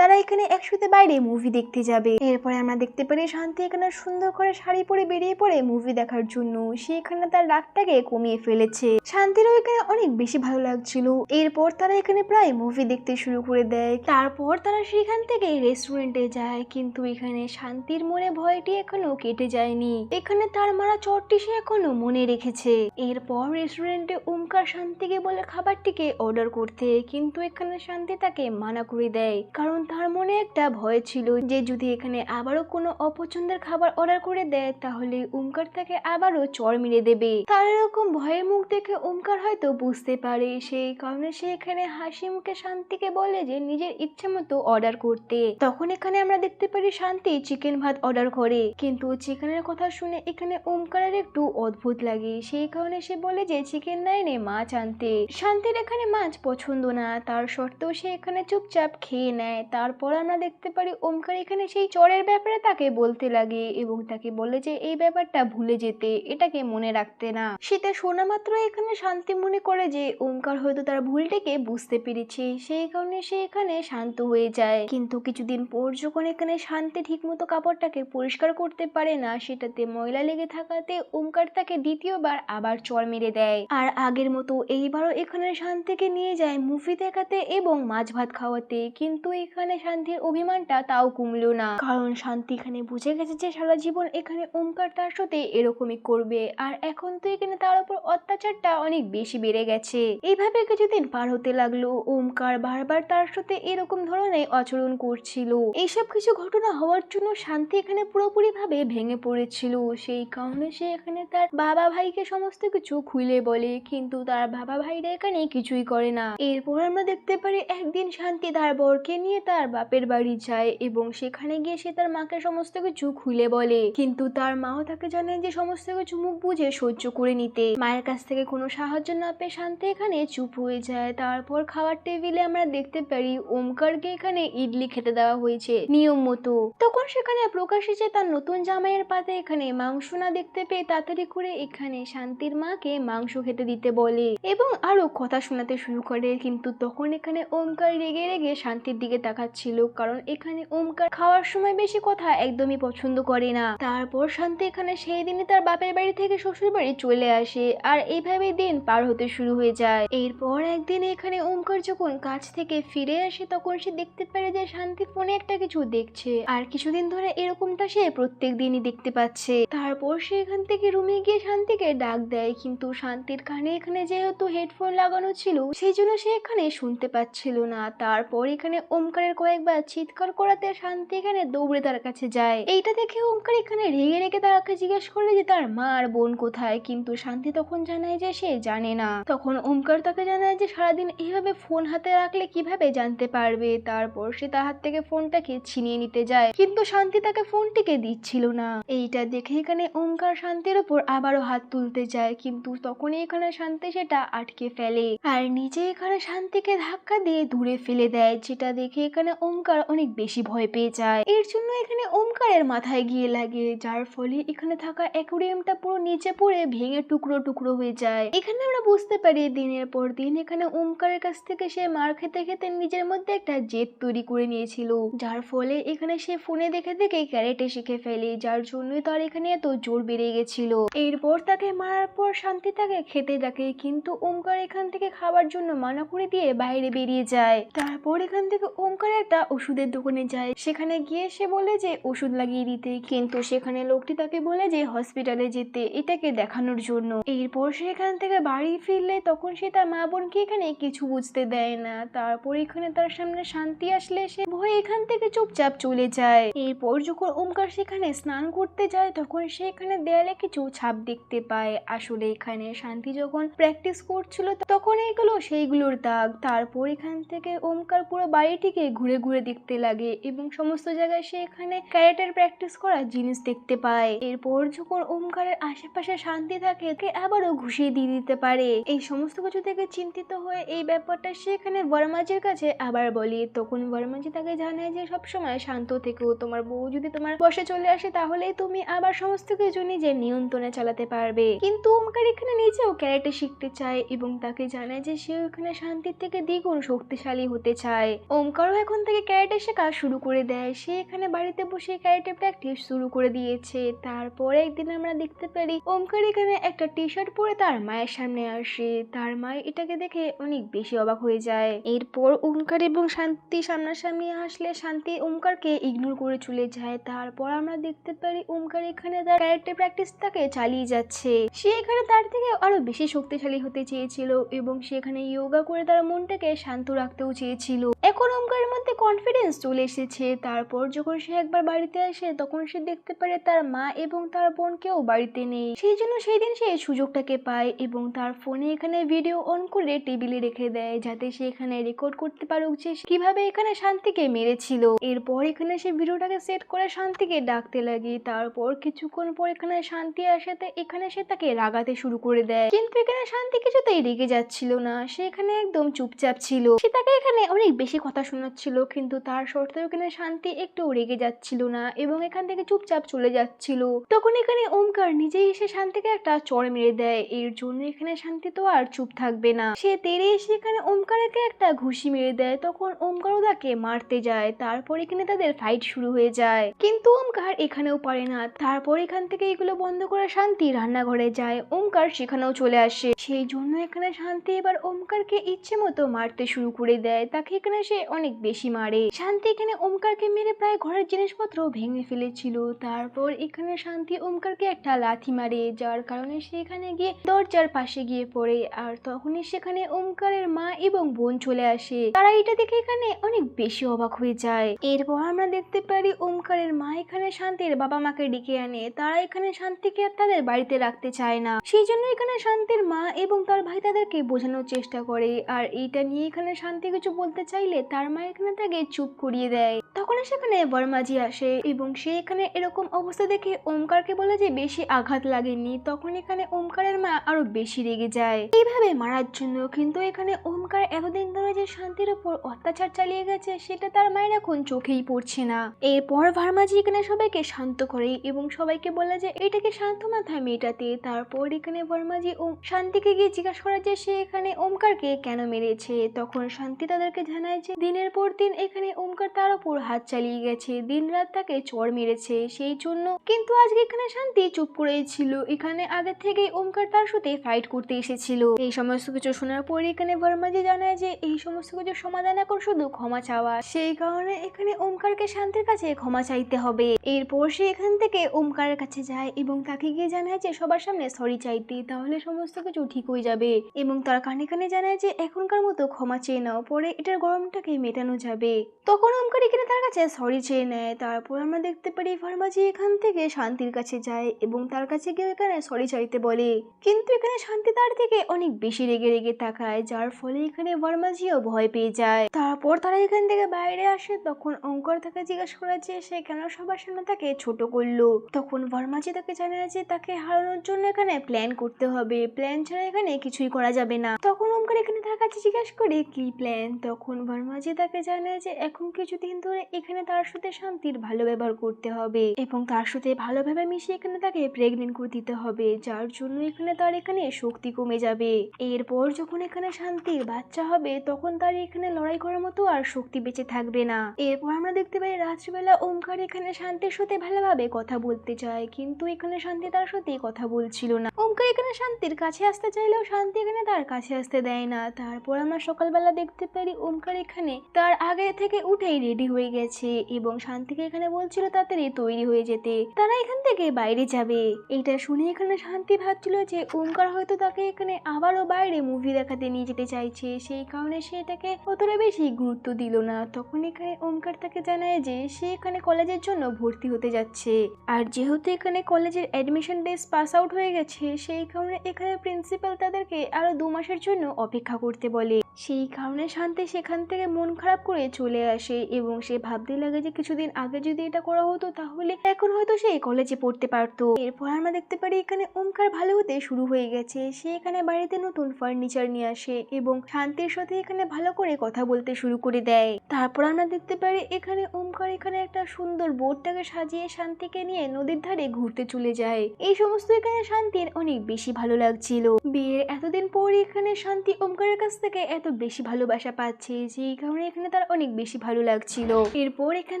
তারা এখানে একসাথে বাইরে মুভি দেখতে যাবে। এরপরে আমরা দেখতে পারি শান্তি এখানে সুন্দর করে শাড়ি পরে বেরিয়ে পড়ে মুভি দেখার জন্য। সে এখানে তার রাগটাকে কমিয়ে ফেলেছে। শান্তিরও এখানে অনেক বেশি ভালো লাগছিল। এরপর তারা এখানে প্রায় মুভি দেখতে শুরু করে দেয়। তারপর তারা সেখান থেকে রেস্টুরেন্টে যায় কিন্তু এখানে শান্তির মনে ভয়টি এখনো কেটে যায়নি। এখানে তার মারা চটটি সে এখনো মনে রেখেছে। এরপর রেস্টুরেন্টে ওমকার শান্তিকে বলে খাবারটিকে অর্ডার করতে কিন্তু এখানে শান্তি তাকে মানা করে দেয় কারণ তার মনে একটা ভয় ছিল যে যদি এখানে আবারও কোনো অপছন্দের খাবার অর্ডার করে দেয় তাহলে ওমকার তাকে আবারও চড় মেরে দেবে। তার এরকম ভয়ের মুখ দেখে ওমকার হয়তো বুঝতে পারে, সেই কারণে সে এখানে হাসি মুখে শান্তিকে বলে যে নিজের ইচ্ছে মতো অর্ডার করতে। তখন এখানে আমরা দেখতে পারি শান্তি চিকেন ভাত অর্ডার করে কিন্তু চিকেনের কথা শুনে এখানে ওমকারের একটু অদ্ভুত লাগে, সেই কারণে সে বলে যে চিকেন না এনে মাছ আনতে। শান্তির এখানে মাছ পছন্দ না, তার সত্ত্বেও সে এখানে চুপচাপ খেয়ে নেয়। তারপর আমরা দেখতে পারি ওমকার এখানে সেই চরের ব্যাপারে তাকে বলতে লাগে এবং তাকে বলে যে এই ব্যাপারটা ভুলে যেতে, এটাকে মনে রাখতে না। সেটা শোনা মাত্র এখানে শান্তি মনে করে যে ওমকার হয়তো তার ভুলটাকে বুঝতে পেরেছে, সেই কারণে সে এখানে শান্ত হয়ে যায়। কিন্তু কিছুদিন পর যখন এখানে শান্তি ঠিক মতো কাপড়টাকে পরিষ্কার করতে পারে না, সেটাতে ময়লা লেগে থাকাতে ওমকার তাকে দ্বিতীয়বার আবার চড় মেরে দেয়। আর আগের মতো এইবারও এখানে শান্তিকে নিয়ে যায় মুভি দেখাতে এবং মাছ ভাত খাওয়াতে, কিন্তু এখানে শান্তির অভিমানটা তাও কমলো না কারণ শান্তি এখানে বুঝে গেছে যে সারা জীবন এখানে ওমকার তার সাথে এরকমই করবে আর এখন তো এখানে তার উপর অত্যাচারটা অনেক বেশি বেড়ে গেছে। এইভাবে কিছুদিন পার হতে লাগলো। ওমকার বারবার তার সাথে এরকম ধরনের আচরণ করছিল। এইসব কিছু ঘটনা হওয়ার জন্য শান্তি এখানে পুরোপুরি ভাবে ভেঙে পড়েছিল, সেই কারণে সে এখানে তার বাবা ভাইকে সমস্ত কিছু খুলে বলে কিন্তু তার বাবা ভাইরা এখানে কিছুই করে না। এরপর আমরা দেখতে পারি একদিন শান্তি তার বরকে নিয়ে তার বাপের বাড়ি যায় এবং সেখানে গিয়ে সে তার মাকে সমস্ত কিছু খুলে বলে কিন্তু তার মাও তাকে জানায় যে সমস্ত কিছু মুখ বুঝে সহ্য করে নিতে। মায়ের কাছ থেকে কোনো সাহায্য না পেয়ে শান্তি এখানে চুপ হয়ে যায়। তারপর খাওয়ার টেবিলে আমরা দেখতে পারি ওমকারকে এখানে ইডলি খেতে দেওয়া হয়েছে নিয়ম মতো। তখন সেখানে প্রকাশ এসে তার নতুন জামাইয়ের পাতে এখানে মাংস না দেখতে পেয়ে তাড়াতাড়ি করে এখানে শান্তির মাকে মাংস খেতে দিতে বলে এবং আরো কথা শোনাতে শুরু করে। কিন্তু তখন এখানে ওমকার রেগে রেগে শান্তির দিকে তাকাচ্ছিল কারণ এখানে ওমকার খাওয়ার সময় বেশি কথা একদমই পছন্দ করে না। তারপর শান্তি এখানে সেই দিনই তার বাপের বাড়ি থেকে শ্বশুর বাড়ি চলে আসে আর এইভাবে দিন পার হতে শুরু হয়ে যায়। এরপর একদিন এখানে ওমকার যখন কাজ থেকে ফিরে আসে তখন সে দেখতে পারে যে শান্তি ফোনে একটা কিছু দেখছে আর কিছুদিন ধরে এরকমটা সে প্রত্যেক দিনই দেখতে পাচ্ছে। তারপর সে এখান থেকে রুমে গিয়ে শান্তিকে ডাক দেয় কিন্তু শান্তির কানে এখানে যেহেতু হেডফোন লাগানো ছিল সেই জন্য সে এখানে শুনতে পাচ্ছিল না। তারপর এখানে ওমকারের কয়েকবার চিৎকার করাতে শান্তি এখানে দৌড়ে তার কাছে যায়। এইটা দেখে ওমকার এখানে রেগে রেগে তাকে জিজ্ঞেস করে যে তার মা আর বোন কোথায়, কিন্তু শান্তি তখন জানায় যে সে জানে না। তখন ওমকার তাকে জানায় যে সারাদিন এইভাবে ফোন হাতে রাখলে কিভাবে জানতে পারবে। তারপর সে তার হাত থেকে ফোনটাকে ছিনিয়ে নিতে যায়, কিন্তু শান্তি তাকে ফোনটিকে দিচ্ছিল না। এইটা দেখে এখানে ওমকার শান্তির উপর আবারও হাত তুলতে যায়, কিন্তু তখনই এখানে শান্তি সেটা আটকে ফেলে আর নিজে এখানে শান্তিকে ধাক্কা দিয়ে দূরে ফেলে দেয়, যেটা দেখে এখানে ওমকার অনেক বেশি ভয় পেয়ে যায়। এর জন্য এখানে ওমকারের মাথায় গিয়ে লাগে, যার ফলে এখানে থাকা অ্যাকোয়ারিয়ামটা পুরো নিচে পড়ে ভেঙে টুকরো টুকরো হয়ে যায়। এখানে আমরা বুঝতে পারি দিনের পর দিন এখানে ওমকারের কাছ থেকে সে মার খেতে খেতে নিজের মধ্যে একটা জেদ তৈরি করে নিয়েছিল, যার ফলে এখানে সে ফোনে দেখে দেখে ক্যারেটে শিখে ফেলে, যার জন্যই তার এখানে এত জোর বেড়ে গেছিল। এরপর তাকে মারার পর শান্তি তাকে খেতে ডাকে, কিন্তু ওমকার এখান থেকে খাবার জন্য মানা করে দিয়ে বাইরে বেরিয়ে যায়। তারপর এখান থেকে ওমকার একটা ওষুধের দোকানে যায়, সেখানে গিয়ে সে বলে যে ওষুধ লাগিয়ে দিতে, কিন্তু সেখানে লোকটি তাকে বলে যে হসপিটালে যেতে, এটাকে দেখানোর জন্য। এরপর সে এখান থেকে বাড়ি ফিরলে তখন সে তার মা বোনকে এখানে কিছু বুঝতে দেয় না। তারপর এখানে তার সামনে শান্তি আসলে সে ভয়ে এখান থেকে চুপচাপ চলে যায়। এরপর যখন ওমকার সেখানে স্নান করতে যায় তখন সে এখানে দেয়ালে কিছু ছাপ দেখতে পায়। আসলে এখানে শান্তি যখন প্র্যাকটিস করছিল তখন এগুলো সেইগুলোর দাগ। তারপর এখান থেকে ওমকার পুরো বাড়িটিকে ঘুরে ঘুরে দেখতে লাগে এবং সমস্ত জায়গায় সে এখানে ক্যারেটের প্র্যাকটিস করা জিনিস দেখতে পায়। এরপর যখন ওমকারের আশেপাশে শান্তি থাকে তাকে আবারও ঘুষিয়ে দিয়ে দিতে পারে। এই সমস্ত কিছু থেকে চিন্তিত হয়ে এই ব্যাপারটা সে এখানে বর্মাজির কাছে আবার বলে। তখন বর্মাজি তাকে জানায় যে সবসময় শান্ত থেকো, তোমার বউ যদি তোমার বশে চলে আসে তাহলেই তুমি আবার সমস্ত কিছু নিজের নিয়ন্ত্রণে চালাতে পারবে। কিন্তু ওমকার এখানে নিজেও ক্যারেটে শিখতে চায় এবং তাকে জানায় যে সে এখানে শান্তির থেকে দ্বিগুণ শক্তিশালী হতে চায়। ওমকারও এখন থেকে ক্যারেটে শেখা শুরু করে দেয়। সে এখানে বাড়িতে বসে ক্যারেটে প্র্যাকটিস শুরু করে দিয়েছে। তারপর একদিন আমরা দেখতে পারি ওমকার এখানে একটা টি শার্ট পরে তার মায়ের সামনে আসে। তার মা এটাকে দেখে অনেক বেশি অবাক হয়ে যায়। এরপর ওমকার এবং শান্তি সামনাসামনি আসলে শান্তি ওমকারকে ইগনোর করে চলে যায়। তারপর আমরা দেখতে পারি ওমকার এখানে তার ক্যারেক্টার প্র্যাকটিসটাকে চালিয়ে যাচ্ছে। সে এখানে তার থেকে আরো বেশি শক্তিশালী হতে চেয়েছিল এবং সে এখানে যোগা করে তার মনটাকে শান্ত রাখতেও চেয়েছিল। এখন ওমকারের মধ্যে কনফিডেন্স চলে এসেছে। তারপর যখন সে একবার বাড়িতে আসে তখন সে দেখতে পারে তার মা এবং তার বোন কেউ বাড়িতে নেই। সেই জন্য সেই দিন সে সুযোগটাকে পায় এবং তার ফোনে এখানে ভিডিও অন করে টেবিলে রেখে দেয়, যাতে সে এখানে রেকর্ড করতে পারুক যে কিভাবে এখানে শান্তিকে মেরেছিল। এরপর এখানে সে ভিডিওটাকে সেট করে শান্তিকে ডাকতে লাগে। তারপর কিছুক্ষণ পর এখানে শান্তি আসাতে এখানে সে তাকে রাগাতে শুরু করে দেয়, কিন্তু এখানে শান্তি কিছুতেই রেগে যাচ্ছিল না। সে এখানে একদম চুপচাপ ছিল। সে তাকে এখানে অনেক বেশি কথা শোনাচ্ছিল, কিন্তু তার সত্ত্বেও এখানে শান্তি একটু রেগে যাচ্ছিল না এবং এখান থেকে চুপচাপ চলে যাচ্ছিল। তখন এখানে ওমকার নিজেই এসে শান্তিকে একটা চড় মেরে দেয়। এর জন্য এখানে শান্তি তো আর চুপ থাকবে না, সে তেড়ে এসে এখানে ওমকারকে একটা ঘুষি মেরে দেয়। তখন ওমকারও তাকে মারতে যায়। তারপর এখানে তাদের ফাইট শুরু হয়ে যায়, কিন্তু ওমকার এখানেও পারে না। তারপর এখান থেকে এগুলো বন্ধ করে শান্তি রান্নাঘরে যায়। ওমকার সেখানেও চলে আসে। সেই জন্য এখানে শান্তি এবার ওমকারকে ইচ্ছে মতো মারতে শুরু করে দেয়। তাকে এখানে সে অনেক বেশি মারে। শান্তি এখানে ওমকারকে মেরে প্রায় ঘরের জিনিসপত্র ভেঙে ফেলেছিল। তারপর এখানে শান্তি ওমকারকে একটা লাথি মারে, যার কারণে সে এখানে গিয়ে দরজার পাশে গিয়ে পড়ে। আর তখনই সেখানে ওমকারের মা এবং বোন চলে আসে। তারা এটা দেখে এখানে অনেক বেশি অবাক হয়ে যায়। এরপর আমরা দেখতে পারি ওমকারের মা এখানে শান্তির বাবা মাকে ডেকে আনে। তারা এখানে শান্তিকে আর তাদের বাড়িতে রাখতে চায় না। সেই জন্য এখানে শান্তির মা এবং তার ভাই তাদেরকে বোঝানোর চেষ্টা করে। আর এইটা নিয়ে এখানে শান্তি কিছু বলতে চাইলে তার মা এখানে তাকে চুপ করিয়ে দেয়। তখন সেখানে বর্মাজি আসে এবং সে এখানে এরকম অবস্থা দেখে ওমকারকে বলে যে বেশি আঘাত লাগেনি। তখন এখানে ওমকারের মা আরো বেশি রেগে যায় এইভাবে মারার জন্য, কিন্তু এখানে ওমকার এতদিন ধরে যে শান্তির উপর অত্যাচার চালিয়ে গেছে সেটা তার মায়ের এখন চোখেই পড়ছে না। এরপর ভার্মাজি এখানে সবাইকে শান্ত করে এবং সবাইকে বলে যে এটাকে শান্ত মাথায় মেটাতে। তারপর এখানে ভার্মাজি ও শান্তিকে গিয়ে জিজ্ঞাসা করে যে সে এখানে ওমকারকে কেন মেরেছে। তখন শান্তি তাদেরকে জানায় যে দিনের পর দিন এখানে ওমকার তার উপর হাত চালিয়ে গেছে, দিন রাত তাকে চড় মেরেছে সেই জন্য। কিন্তু আজকে এখানে শান্তি চুপ করেই ছিল। এখানে আগে থেকে ওমকার তার সাথে ফাইট করতে এসেছিল। এই সমস্ত কিছু শোনার পর এখানে ভার্মাজি জানায় যে এই সমস্ত কিছু সমাধান এখন শুধু ক্ষমা চাওয়া। সেই কারণে এখানে ওমকারকে শান্তির কাছে ক্ষমা চাইতে হবে। এরপর সে এখান থেকে ওমকারের কাছে যায় এবং তাকে গিয়ে জানায় যে সবার সামনে সরি চাইতে, তাহলে সমস্ত কিছু ঠিক হয়ে যাবে। এবং তার কানে কানে জানায় যে এখনকার মতো ক্ষমা চেয়ে নাও, পরে এটার গরমটাকে মেটানো যাবে। তখন ওমকার এখানে তার কাছে সরি চেয়ে নেয়। তারপর আমরা দেখতে পারি ভার্মাজি এখান থেকে শান্তির কাছে যায় এবং তার কাছে গিয়ে এখানে সরি চাইতে বলে। কিন্তু এখানে শান্তি তার থেকে অনেক বেশি রেগে রেগে তাকায়, যার ফলে এখানে বর্মাজিও ভয় পেয়ে যায়। তারপর তারা এখান থেকে বাইরে আসে। তখন ওঙ্কার তাকে জিজ্ঞাসা করে যে সে কেন সবার সামনে তাকে ছোট করলো। তখন বর্মাজি তাকে জানায় যে তাকে হারানোর জন্য এখানে প্ল্যান করতে হবে, প্ল্যান ছাড়া এখানে কিছুই করা যাবে না। তখন ওঙ্কার এখানে তার কাছে জিজ্ঞাসা করে কি প্ল্যান। তখন বর্মাজি তাকে জানায় যে এখন কিছুদিন ধরে এখানে তার সাথে শান্তির ভালো ব্যবহার করতে হবে এবং তার সাথে ভালোভাবে মিশিয়ে এখানে তাকে প্রেগনেন্ট করে দিতে হবে, যার জন্য এখানে তার এখানে শক্তি কমে যাবে। এরপর যখন এখানে শান্তির বাচ্চা হবে তখন তার এখানে লড়াই করার মতো আর শক্তি বেঁচে থাকবে না। এরপর আমরা দেখতে পাই রাত্রিবেলা ওঙ্কার এখানে শান্তির সাথে ভালোভাবে কথা বলতে চায়, কিন্তু এখানে শান্তি তার সাথে কথা বলছিল না। ওঙ্কার এখানে শান্তির কাছে আসতে চাইলেও শান্তি এখানে তার কাছে আসতে দেয় না। তারপর আমরা সকালবেলা দেখতে পারি ওঙ্কার এখানে তার আগে থেকে উঠেই রেডি হয়ে গেছে এবং শান্তিকে এখানে বলছিল তাড়াতাড়ি তৈরি হয়ে যেতে, তারা এখান থেকে বাইরে যাবে। এটা শুনে এখানে শান্তি ভাবছিল যে ওঙ্কার হয়তো তাকে এখানে আবারও বাইরে মুভি দেখাতে নিয়ে যেতে চাইছে, সেই কারণে সে এটাকে অতটা বেশি গুরুত্ব দিল না। তখন এখানে ওঙ্কার তাকে জানায় যে সে এখানে কলেজের জন্য ভর্তি হতে যাচ্ছে, আর যেহেতু এখানে কলেজের অ্যাডমিশন টেস্ট পাস আউট হয়ে গেছে সেই কারণে এখানে প্রিন্সিপাল তাদেরকে আরো 2 মাসের জন্য অপেক্ষা করতে বলে। সেই কারণে শান্তি সেখান থেকে মন খারাপ করে চলে আসে এবং সে ভাবতে লাগে যে কিছুদিন আগে যদি এটা করা হতো তাহলে এখন হয়তো সে কলেজে পড়তে পারতো। এরপর আমরা দেখতে পারি এখানে ওঙ্কার ভালো হতে শুরু হয়ে গেছে। সে এখানে বাড়িতে নতুন ফার্নিচার নিয়ে আসে এবং শান্তির সাথে এখানে ভালো করে কথা বলতে শুরু করে দেয়। তারপর আমরা দেখতে পারি এখানে ওঙ্কার এখানে একটা সুন্দর বোটটাকে সাজিয়ে শান্তিকে নিয়ে নদীর ধারে ঘুরতে চলে যায়। এই সমস্ত এখানে শান্তির অনেক বেশি ভালো লাগছিল। বিয়ের এতদিন পর এখানে শান্তি ওঙ্কারের কাছ থেকে এত বেশি ভালোবাসা পাচ্ছে, যেই কারণে এখানে তার অনেক বেশি ভালো লাগছিল। এরপর এখান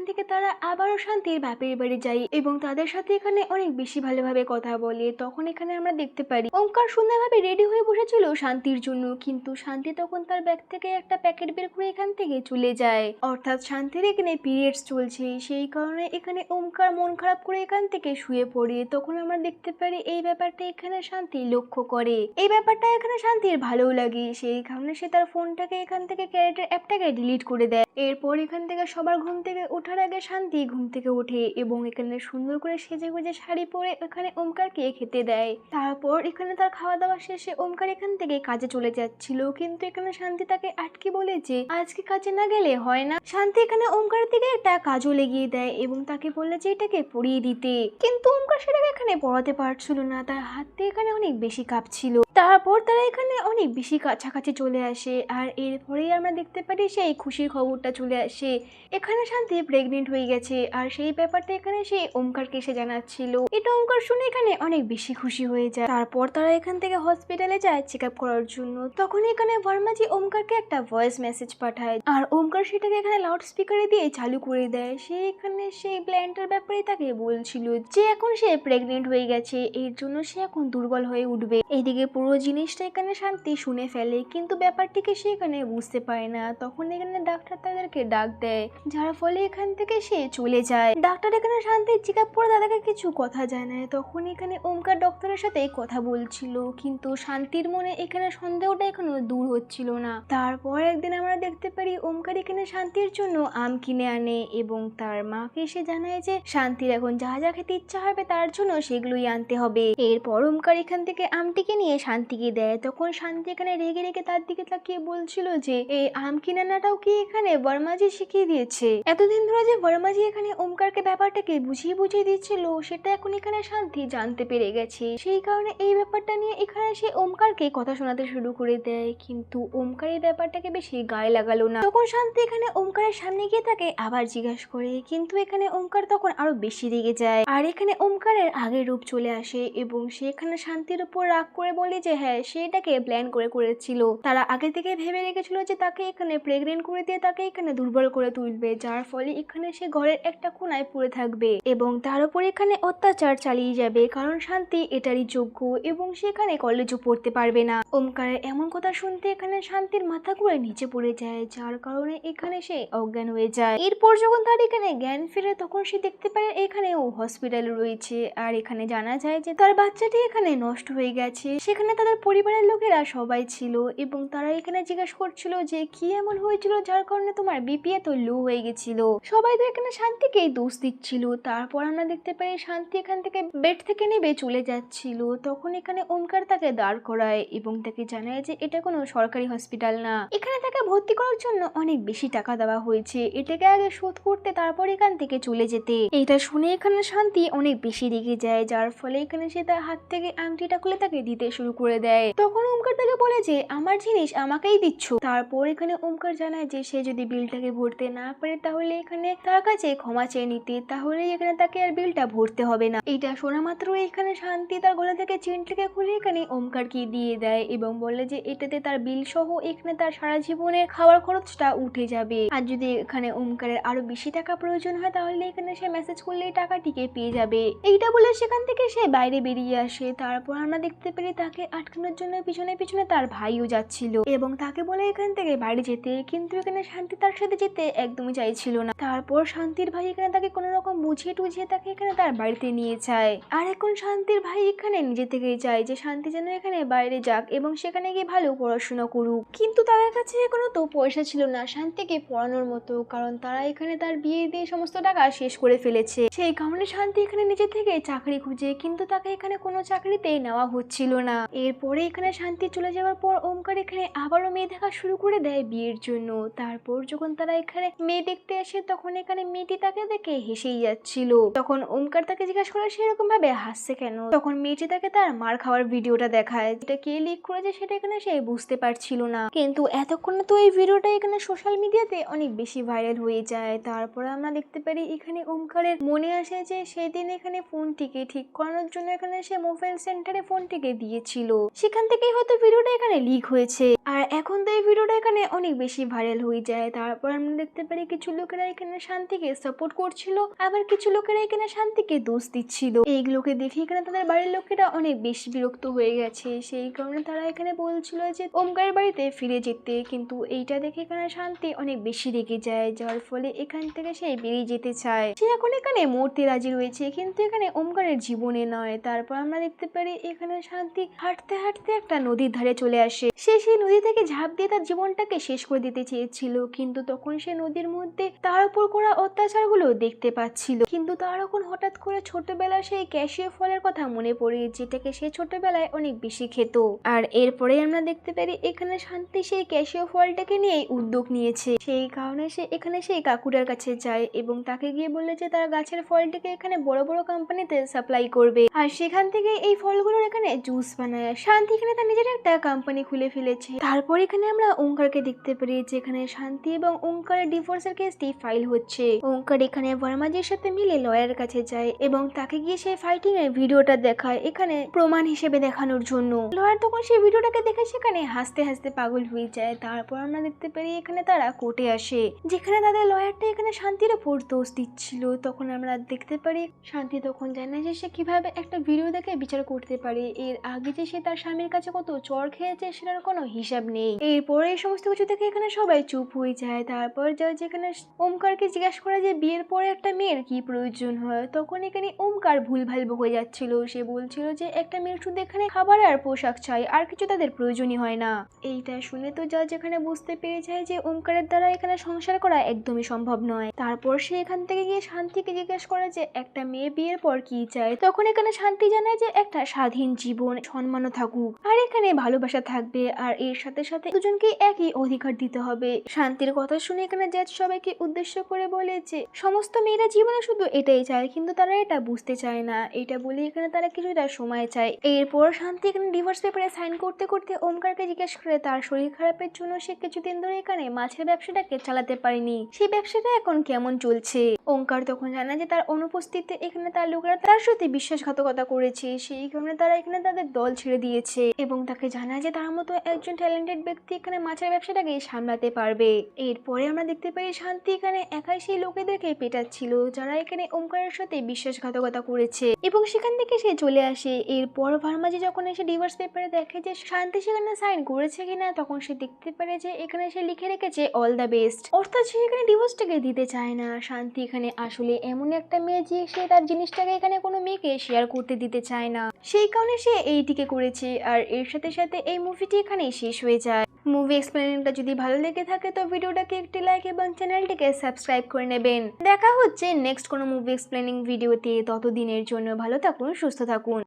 থেকে তারা আবারও শান্তির বাপের বাড়ি যায় এবং তাদের সাথে এখানে অনেক বেশি ভালোভাবে কথা বলে। তখন এখানে আমরা দেখতে পারি ওঙ্কার সুন্দরভাবে রেডি হয়ে বসেছিল শান্তির জন্য, কিন্তু শান্তি তখন তার ব্যাগ থেকে একটা প্যাকেট বের করে এখান থেকে চলে যায়। অর্থাৎ শান্তির এখানে পিরিয়ডস চলছে, সেই কারণে এখানে ওঙ্কার মন খারাপ করে এখান থেকে শুয়ে পড়ে। তখন আমরা দেখতে পারি এই ব্যাপারটা এখানে শান্তি লক্ষ্য করে। এই ব্যাপারটা এখানে শান্তির ভালো লাগে, সেই কারণে সে তার ফোনটাকে এখান থেকে ক্যারেক্টার অ্যাপটাকে ডিলিট করে দেয়। এরপর এখান থেকে সবার ঘুম থেকে ওঠার আগে শান্তি ঘুম থেকে ওঠে এবং এখানে সুন্দর করে সেজে গুজে শাড়ি পরে এখানে ওমকারকে খেতে দেয়। তারপর এখানে তার খাওয়া দাওয়া শেষে ওমকার এখান থেকে কাজে চলে যাচ্ছিল, কিন্তু এখানে শান্তি তাকে আটকে বলে যে আজকে কাজে না গেলে হয় না। শান্তি এখানে ওমকারের দিকে একটা কাজও লেগিয়ে দেয় এবং তাকে বলে যে এটাকে পরিয়ে দিতে, কিন্তু ওমকার সেটাকে এখানে পড়াতে পারছিল না, তার হাতে এখানে অনেক বেশি কাঁপছিল। তারপর তারা এখানে অনেক বেশি কাছাকাছি চলে আসে আর এরপরেই আমরা দেখতে পারি সেই খুশির খবরটা চলে আসে। এখানে শান্তি প্রেগনেন্ট হয়ে গেছে আর সেই ব্যাপারটা এখানে সে ওমকারকে এসে জানাচ্ছিল। এটা ওমকার শুনে এখানে অনেক বেশি খুশি হয়ে যায়। তারপর তারা এখান থেকে হসপিটালে যায় চেক আপ করার জন্য। তখন এখানে বর্মাজি ওমকারকে একটা ভয়েস মেসেজ পাঠায় আর ওমকার সেটাকে এখানে লাউড স্পিকারে দিয়ে চালু করে দেয়। সে এখানে সেই প্ল্যানটার ব্যাপারে তাকে বলছিল যে এখন সে প্রেগনেন্ট হয়ে গেছে, এর জন্য সে এখন দুর্বল হয়ে উঠবে। এইদিকে পুরো জিনিসটা এখানে শান্তি শুনে ফেলে, কিন্তু ব্যাপারটিকে সে এখানে বুঝতে পারে না। তখন এখানে ডাক্তার তাদেরকে ডাক দেয়, যার ফলে এখান থেকে সে চলে যায়। ডাক্তার এখানে শান্তির চেক আপ করে তাদেরকে কিছু কথা জানায়। তখন এখানে ওমকার ডক্টরের সাথে কথা বলছিল, কিন্তু শান্তির মনে এখানে সন্দেহটা এখনো দূর হচ্ছিল না। তারপর একদিন আমরা দেখতে পারি ওমকার এখানে শান্তির জন্য আম কিনে আনে এবং তার মাকে এসে জানায় যে শান্তির এখন যা যা খেতে ইচ্ছা হবে তার জন্য সেগুলোই আনতে হবে। এরপর ওমকার এখান থেকে আমটিকে নিয়ে শান্তিকে দেয়। তখন শান্তি এখানে রেগে রেগে তার দিকে তাকিয়ে বলছিল যে এই আম কিনে আনাটাও কি এখানে বর্মাজি শিখিয়ে দিয়েছে। এতদিন ধরে যে বর্মাজি এখানে ওমকারকে ব্যাপারটাকে বুঝিয়ে বুঝিয়ে দিচ্ছিল সেটা এখন এখানে শান্তি জানতে পেরে গেছে। সেই কারণে এই ব্যাপারটা নিয়ে এখানে সে ওমকারকে কথা শোনাতে শুরু করে দেয়, কিন্তু ওমকার এই ব্যাপারটাকে বেশি গায়ে লাগালো না। তখন শান্তি এখানে ওমকারের সামনে গিয়ে তাকে আবার জিজ্ঞাসা করে, কিন্তু এখানে ওমকার তখন আরো বেশি রেগে যায় আর এখানে ওমকারের আগের রূপ চলে আসে এবং সে এখানে শান্তির উপর রাগ করে বলে যে হ্যাঁ সে এটাকে প্ল্যান করে করেছিল। তারা আগে থেকে ভেবে রেখেছিল যে তাকে এখানে প্রেগনেন্ট করে দিয়ে তাকে এখানে দুর্বল করে তুলবে, যার ফলে এখানে সে ঘরের একটা কোনায় পড়ে থাকবে এবং তার উপর এখানে অত্যাচার চালিয়ে যাবে, কারণ শান্তি এটারই যোগ্য এবং সেখানে কলেজও পড়তে পারবে না। ওমকারের এমন কথা শুনতে এখানে শান্তির মাথা ঘুরে নিচে পড়ে যায়, যার কারণে এখানে সে অজ্ঞান হয়ে যায়। এরপর যখন তার এখানে জ্ঞান ফিরে তখন সে দেখতে পায় এখানে ও হসপিটালে রয়েছে আর এখানে জানা যায় যে তার বাচ্চাটি এখানে নষ্ট হয়ে গেছে। সেখানে তাদের পরিবারের লোকেরা সবাই ছিল এবং তারা এখানে জিজ্ঞাসা করছিল যে কি এমন হয়েছিল যার কারণে তোমার বিপি এত লো হয়ে গেছিল। সবাই তো এখানে শান্তিকেই দোষ দিচ্ছিল। তারপর আমরা দেখতে পাই শান্তি এখান থেকে বেড থেকে নেমে চলে যাচ্ছিল। তখন এখানে ওমকার তাকে দাঁড় করায় এবং তাকে জানায় যে এটা কোনো সরকারি হসপিটাল না, এখানে তাকে ভর্তি করার জন্য অনেক বেশি টাকা দেওয়া হয়েছে, এটাকে আগে শোধ করতে তারপর এখান থেকে চলে যেতে। এটা শুনে এখানে শান্তি অনেক বেশি রেগে যায়, যার ফলে এখানে সে তার হাত থেকে আংটিটা খুলে তাকে দিতে শুরু করে দেয়। তখন ওমকার তাকে বলে যে আমার জিনিস আমাকেই দিচ্ছ। তারপর এখানে ওমকার জানায় যে সে যদি বিলটাকে ভরতে না পারে তাহলে এখানে তার কাছে ক্ষমা চেয়ে নিতে, তাহলে এখানে তাকে আর বিলটা ভরতে হবে না। এটা শোনা মাত্র এখানে শান্তি তার গলা থেকে চেনটাকে খুলে এখানে ওমকারকে দিয়ে দেয় এবং বলে যে এটাতে তার বিল সহ এখানে তার সারা জীবনের খাওয়ার খরচটা উঠে যাবে, আর যদি এখানে ওমকারের আরো বেশি টাকা প্রয়োজন হয় তাহলে এখানে সে মেসেজ করলে টাকাটিকে পেয়ে যাবে। এইটা বলে সেখান থেকে সে বাইরে বেরিয়ে আসে। তারপর আমরা দেখতে পারি তাকে আটকানোর জন্য পিছনে পিছনে তার ভাইও যাচ্ছিল এবং তাকে বলে এখান থেকে বাড়ি যেতে, কিন্তু এখানে শান্তি তার সাথে যেতে একদমই চাইছিল না। তারপর শান্তির ভাই এখানে তাকে কোনো রকম বুঝিয়ে টুঝিয়ে তাকে এখানে তার বাড়িতে নিয়ে যায়। আর এখন শান্তির ভাই এখানে নিজে থেকেই চায় যে শান্তি যেন এখানে বাইরে যাক এবং সেখানে গিয়ে ভালো পড়াশোনা করুক, কিন্তু তাদের কাছে এখনো তো পয়সা ছিল না শান্তিকে পড়ানোর মতো, কারণ তারা এখানে তার বিয়ে দিয়ে সমস্ত টাকা শেষ করে ফেলেছে। সেই কারণে শান্তি এখানে নিজে থেকে চাকরি খুঁজে, কিন্তু তাকে এখানে কোনো চাকরিতেই নেওয়া হচ্ছিল না। এরপরে এখানে শান্তি চলে যাওয়ার পর ওমকার এখানে আবারও মেয়ে দেখা শুরু করে দেয় বিয়ের জন্য। তারপর যখন তারা এখানে মেয়ে দেখতে আসে তখন এখানে মেয়েটি তাকে দেখে হেসেই যাচ্ছিল। তখন ওমকার তাকে জিজ্ঞাসা করে সেরকম ভাবে হাসছে কেন। তখন মেয়েটি তাকে তার মার খাওয়ার ভিডিওটা দেখায়, যেটা কে লিক করেছে সেটা এখানে সে বুঝতে পারছিল না, কিন্তু এতক্ষণে তো এই ভিডিওটা এখানে সোশ্যাল মিডিয়াতে অনেক বেশি ভাইরাল হয়ে যায়। তারপরে আমরা দেখতে পারি এখানে ওমকারের মনে আসে যে সেদিন এখানে ফোনটিকে ঠিক করানোর জন্য এখানে সে মোবাইল সেন্টারে ফোনটিকে দিয়েছিল, সেখান থেকেই হয়তো ভিডিওটা এখানে লিক হয়েছে। আর এখন তো এই ভিডিওটা এখানে অনেক বেশি ভাইরাল হয়ে যায়। তারপর আমরা দেখতে পারি কিছু লোকেরা এখানে শান্তিকে সাপোর্ট করছিল, আবার কিছু লোকেরা এখানে শান্তিকে দোষ দিচ্ছিল। এইগুলোকে দেখে এখানে তাদের বাড়ির লোকেরা অনেক বেশি বিরক্ত হয়ে গেছে। সেই কারণে তারা এখানে বলছিল যে ওমকারের বাড়িতে ফিরে যেতে, কিন্তু এইটা দেখে এখানে শান্তি অনেক বেশি রেগে যায়, যার ফলে এখান থেকে সে বেরিয়ে যেতে চায়। সে এখন এখানে মরতে রাজি রয়েছে, কিন্তু এখানে ওমকারের জীবনে নয়। তারপর আমরা দেখতে পারি এখানে শান্তি হাঁটতে হাঁটতে একটা নদীর ধারে চলে আসে। সে সেই নদী থেকে ঝাঁপ দিয়ে তার জীবনটাকে শেষ করে দিতে চেয়েছিল, কিন্তু তখন সে নদীর মধ্যে তার উপর করা অত্যাচারগুলো দেখতে পাচ্ছিল। কিন্তু তার এখন হঠাৎ করে ছোটবেলার সেই ক্যাশিও ফলের কথা মনে পড়ে, যেটাকে সে ছোটবেলায় অনেক বেশি খেত। আর এরপরে আমরা দেখতে পারি এখানে শান্তি সেই ক্যাশিও ফলটাকে নিয়ে উদ্যোগ নিয়েছে। সেই কারণে সে এখানে সেই কাকুটার কাছে যায় এবং তাকে গিয়ে বলে যে তার গাছের ফলটিকে এখানে বড় বড় কোম্পানিতে সাপ্লাই করবে, আর সেখান থেকে এই ফলগুলোর এখানে জুস বানায়। শান্তি এখানে তার নিজের একটা কোম্পানি খুলে ফেলেছে। তারপর এখানে আমরা ওমকারকে দেখতে পারি যেখানে শান্তি এবং ওমকারের ডিভোর্সের কেসটি ফাইল হচ্ছে। ওমকার এখানে ভার্মাজির সাথে মিলে লয়ারের কাছে যায় এবং তাকে গিয়ে সেই ফাইটিং এর ভিডিওটা দেখায় এখানে প্রমাণ হিসেবে দেখানোর জন্য। লয়ার তখন সেই ভিডিওটাকে দেখে সেখানে হাসতে হাসতে পাগল হয়ে যায়। তারপর আমরা দেখতে পারি এখানে তারা কোর্টে আসে, যেখানে তাদের লয়ারটা এখানে শান্তির উপর দোষ দিচ্ছিল। তখন আমরা দেখতে পারি শান্তি তখন জানে যে সে কিভাবে একটা ভিডিও দেখে বিচার করতে পারে। এর আগে যে সে তার স্বামীর কাছে কত চর খেয়েছে সেটার কোনো হিসাব নেই। এরপরে এই সমস্ত কিছু থেকে এখানে সবাই চুপ হয়ে যায়। তারপর যেখানে ওমকারকে জিজ্ঞাসা করে যে বিয়ের পরে একটা মেয়ের কি প্রয়োজন হয়, তখন এখানে ওমকার ভুলভাল হয়ে যাচ্ছিল। সে বলছিল যে একটা মেয়ের শুধু এখানে খাবার আর পোশাক চাই, আর কিছু তাদের প্রয়োজনই হয় না। এইটা শুনে তো যেখানে বুঝতে পেরে যায় যে ওমকারের দ্বারা এখানে সংসার করা একদমই সম্ভব নয়। তারপর সে এখান থেকে গিয়ে শান্তিকে জিজ্ঞেস করে যে একটা মেয়ে বিয়ের পর কি চায়। তখন এখানে শান্তি জানায় যে একটা স্বাধীন জীবন, সম্মানও থাকুক, আর এখানে ভালোবাসা থাকবে, আর এর সাথে সাথে দুজনকে একই অধিকার দিতে হবে। শান্তির কথা শুনে এখানে জাজ সবাইকে উদ্দেশ্য করে বলে যে সমস্ত মেয়েরা জীবনে শুধু এটাই চায়, কিন্তু তারা এটা বুঝতে চায় না। এটা বলে এখানে তারা কিছুটা সময় চায়। এরপর শান্তি এখানে ডিভোর্স পেপারে সাইন করতে করতে ওমকারকে জিজ্ঞেস করে তার শরীর খারাপের জন্য সে কিছুদিন ধরে এখানে মাছের ব্যবসাটাকে চালাতে পারেনি, সেই ব্যবসাটা এখন কেমন চলছে। ওমকার তখন জানা যে তার অনুপস্থিতিতে এখানে তার লোকেরা তার সাথে বিশ্বাসঘাতকতা করেছে, সেই কারণে তারা এখানে তাদের দল ছেড়ে দিয়েছে এবং তাকে জানায় যে তার মতো একজন ট্যালেন্টেড ব্যক্তি এখানে মাছের ব্যবসাটাকে সামলাতে পারবে। এরপরে আমরা দেখতে পাই শান্তি এখানে একাই সেই লোকেদেরকে পেটাচ্ছিল যারা এখানে ওমকারের সাথে বিশ্বাসঘাতকতা করেছে এবং সেখান থেকে সে চলে আসে। এরপর ভার্মাজি যখন এসে ডিভোর্স পেপারে দেখে যে শান্তি সেখানে সাইন করেছে কিনা, তখন সে দেখতে পারে যে এখানে সে লিখে রেখেছে অল দ্য বেস্ট, অর্থাৎ সে এখানে ডিভোর্সটাকে দিতে চায় না। শান্তি এখানে আসলে এমন একটা মেয়ে যে সে তার জিনিসটাকে এখানে কোনো মেয়েকে শেয়ার করতে দিতে চায় না, সেই কারণে সে এইটিকে করেছে। আর এর সাথে সাথে এই মুভিটি এখানেই শেষ হয়ে যায়। মুভি এক্সপ্লেনিংটা যদি ভালো লেগে থাকে তো ভিডিওটাকে একটি লাইক এবং চ্যানেলটিকে সাবস্ক্রাইব করে নেবেন। দেখা হচ্ছে নেক্সট কোনো মুভি এক্সপ্লেনিং ভিডিওতে, ততদিনের জন্য ভালো থাকুন, সুস্থ থাকুন।